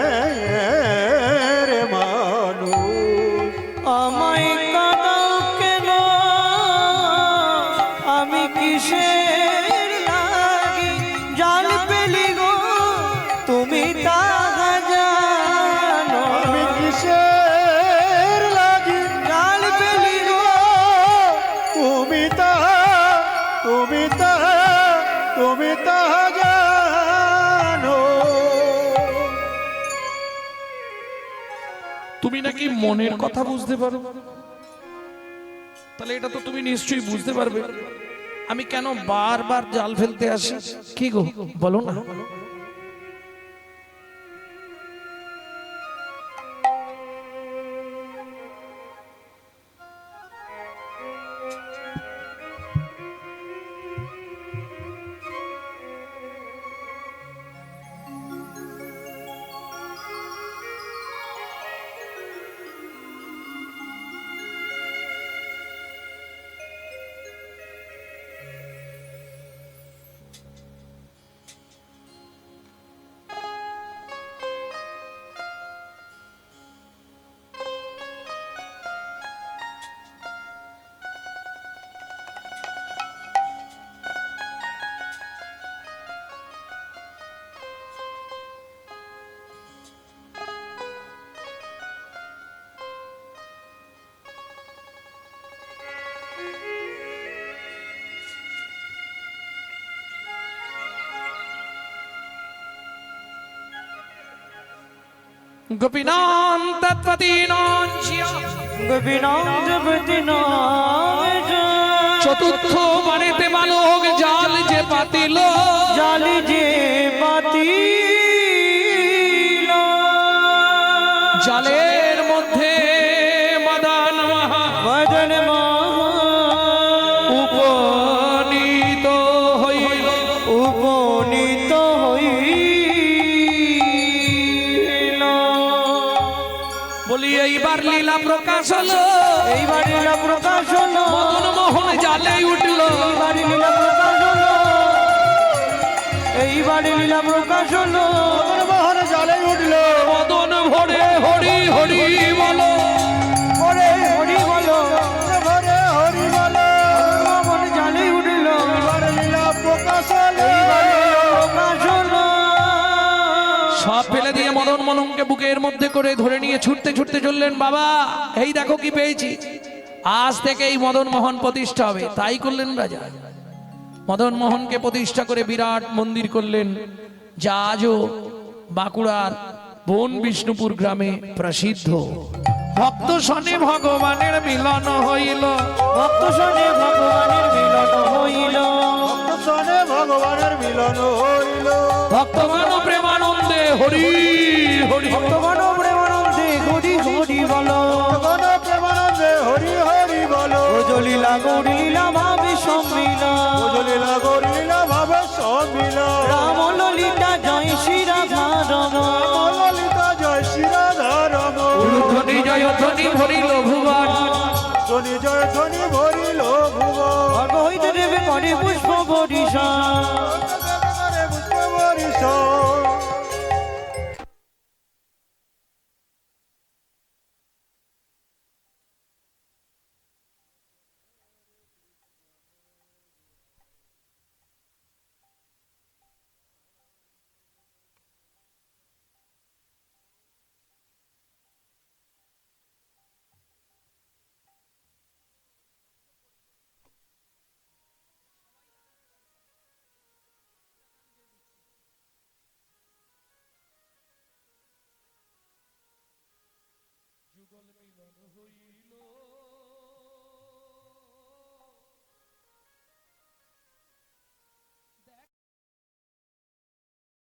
S3: মানুষ,
S4: আমায় কাঁদাও কেন, আমি কিসের লাগি জাল পেলি গো, তুমি তা জানো।
S3: আমি কিসের লাগি
S4: জাল পেলি গো,
S3: তুমি তাহা জানো।
S1: তুমি নাকি মনের কথা বুঝতে পারো, তাহলে এটা তো তুমি নিশ্চয়ই বুঝতে পারবে আমি কেন বারবার জাল ফেলতে আসি। কি গো বলো না। গোপীনাথ তৎপতিনাথ
S4: গোপীনাথ
S1: চতুর্থ বাণীতে বালক জাল যে পাতিল,
S4: জালি যে পাতিল,
S1: জালের মধ্যে মদন মহা
S4: মদন
S1: উপনীত হইল।
S4: উপনীত হইল।
S1: বলি এইবার লীলা প্রকাশ হলো,
S4: এইবার লীলা প্রকাশ হলো,
S1: মদন মোহন জালে উঠল।
S4: এইবার লীলা প্রকাশ হলো, এইবার লীলা প্রকাশ হলো।
S3: মোহন জালে উঠল,
S1: মদন ভরে হরি হরি বলো,
S4: ওরে হরি বলো,
S3: ভরে হরি বলো।
S4: মন জালে উঠল,
S3: এবার লীলা প্রকাশ হলো,
S4: এইবার লীলা প্রকাশ হলো।
S1: সব ফেলে দিয়ে মদন মোহনকে বুকের মধ্যে করে ধরে নিয়ে ছুটতে ছুটতে চললেন। বাবা এই দেখো কি পেয়েছি, আজ থেকে এই মদন মোহন প্রতিষ্ঠা হবে। তাই করলেন রাজা, মদন মোহনকে প্রতিষ্ঠা করে বিরাট মন্দির করলেন, যা আজও বাঁকুড়ার বন বিষ্ণুপুর গ্রামে প্রসিদ্ধ। ভক্ত শনে ভগবানের মিলন হইল,
S4: ভক্ত শনে ভগবানের মিলন হইল,
S3: শনে ভগবানের মিলন হইল।
S1: ভক্তগণ প্রেমানন্দে হরি হরি।
S4: ভক্তগণ প্রেমানন্দে হরি হরি বলো,
S3: ভগবান প্রেমানন্দে হরি হরি বলো।
S4: লীলা গৌরী লীলা ভাবে সম্মিলন,
S3: লীলা গৌরী লীলা ভাবে সম্মিলন।
S4: রাম ললিতা জয় শ্রী রাধা রম,
S3: ললিতা জয় শ্রী রাধা রম।
S1: ধ্বনি জয় ধ্বনি ভরিল ভুবন,
S3: ধ্বনি জয় ধ্বনি ভরিল ভুবন।
S4: ভগ হইতে দেবে করে পুষ্প বরিশা।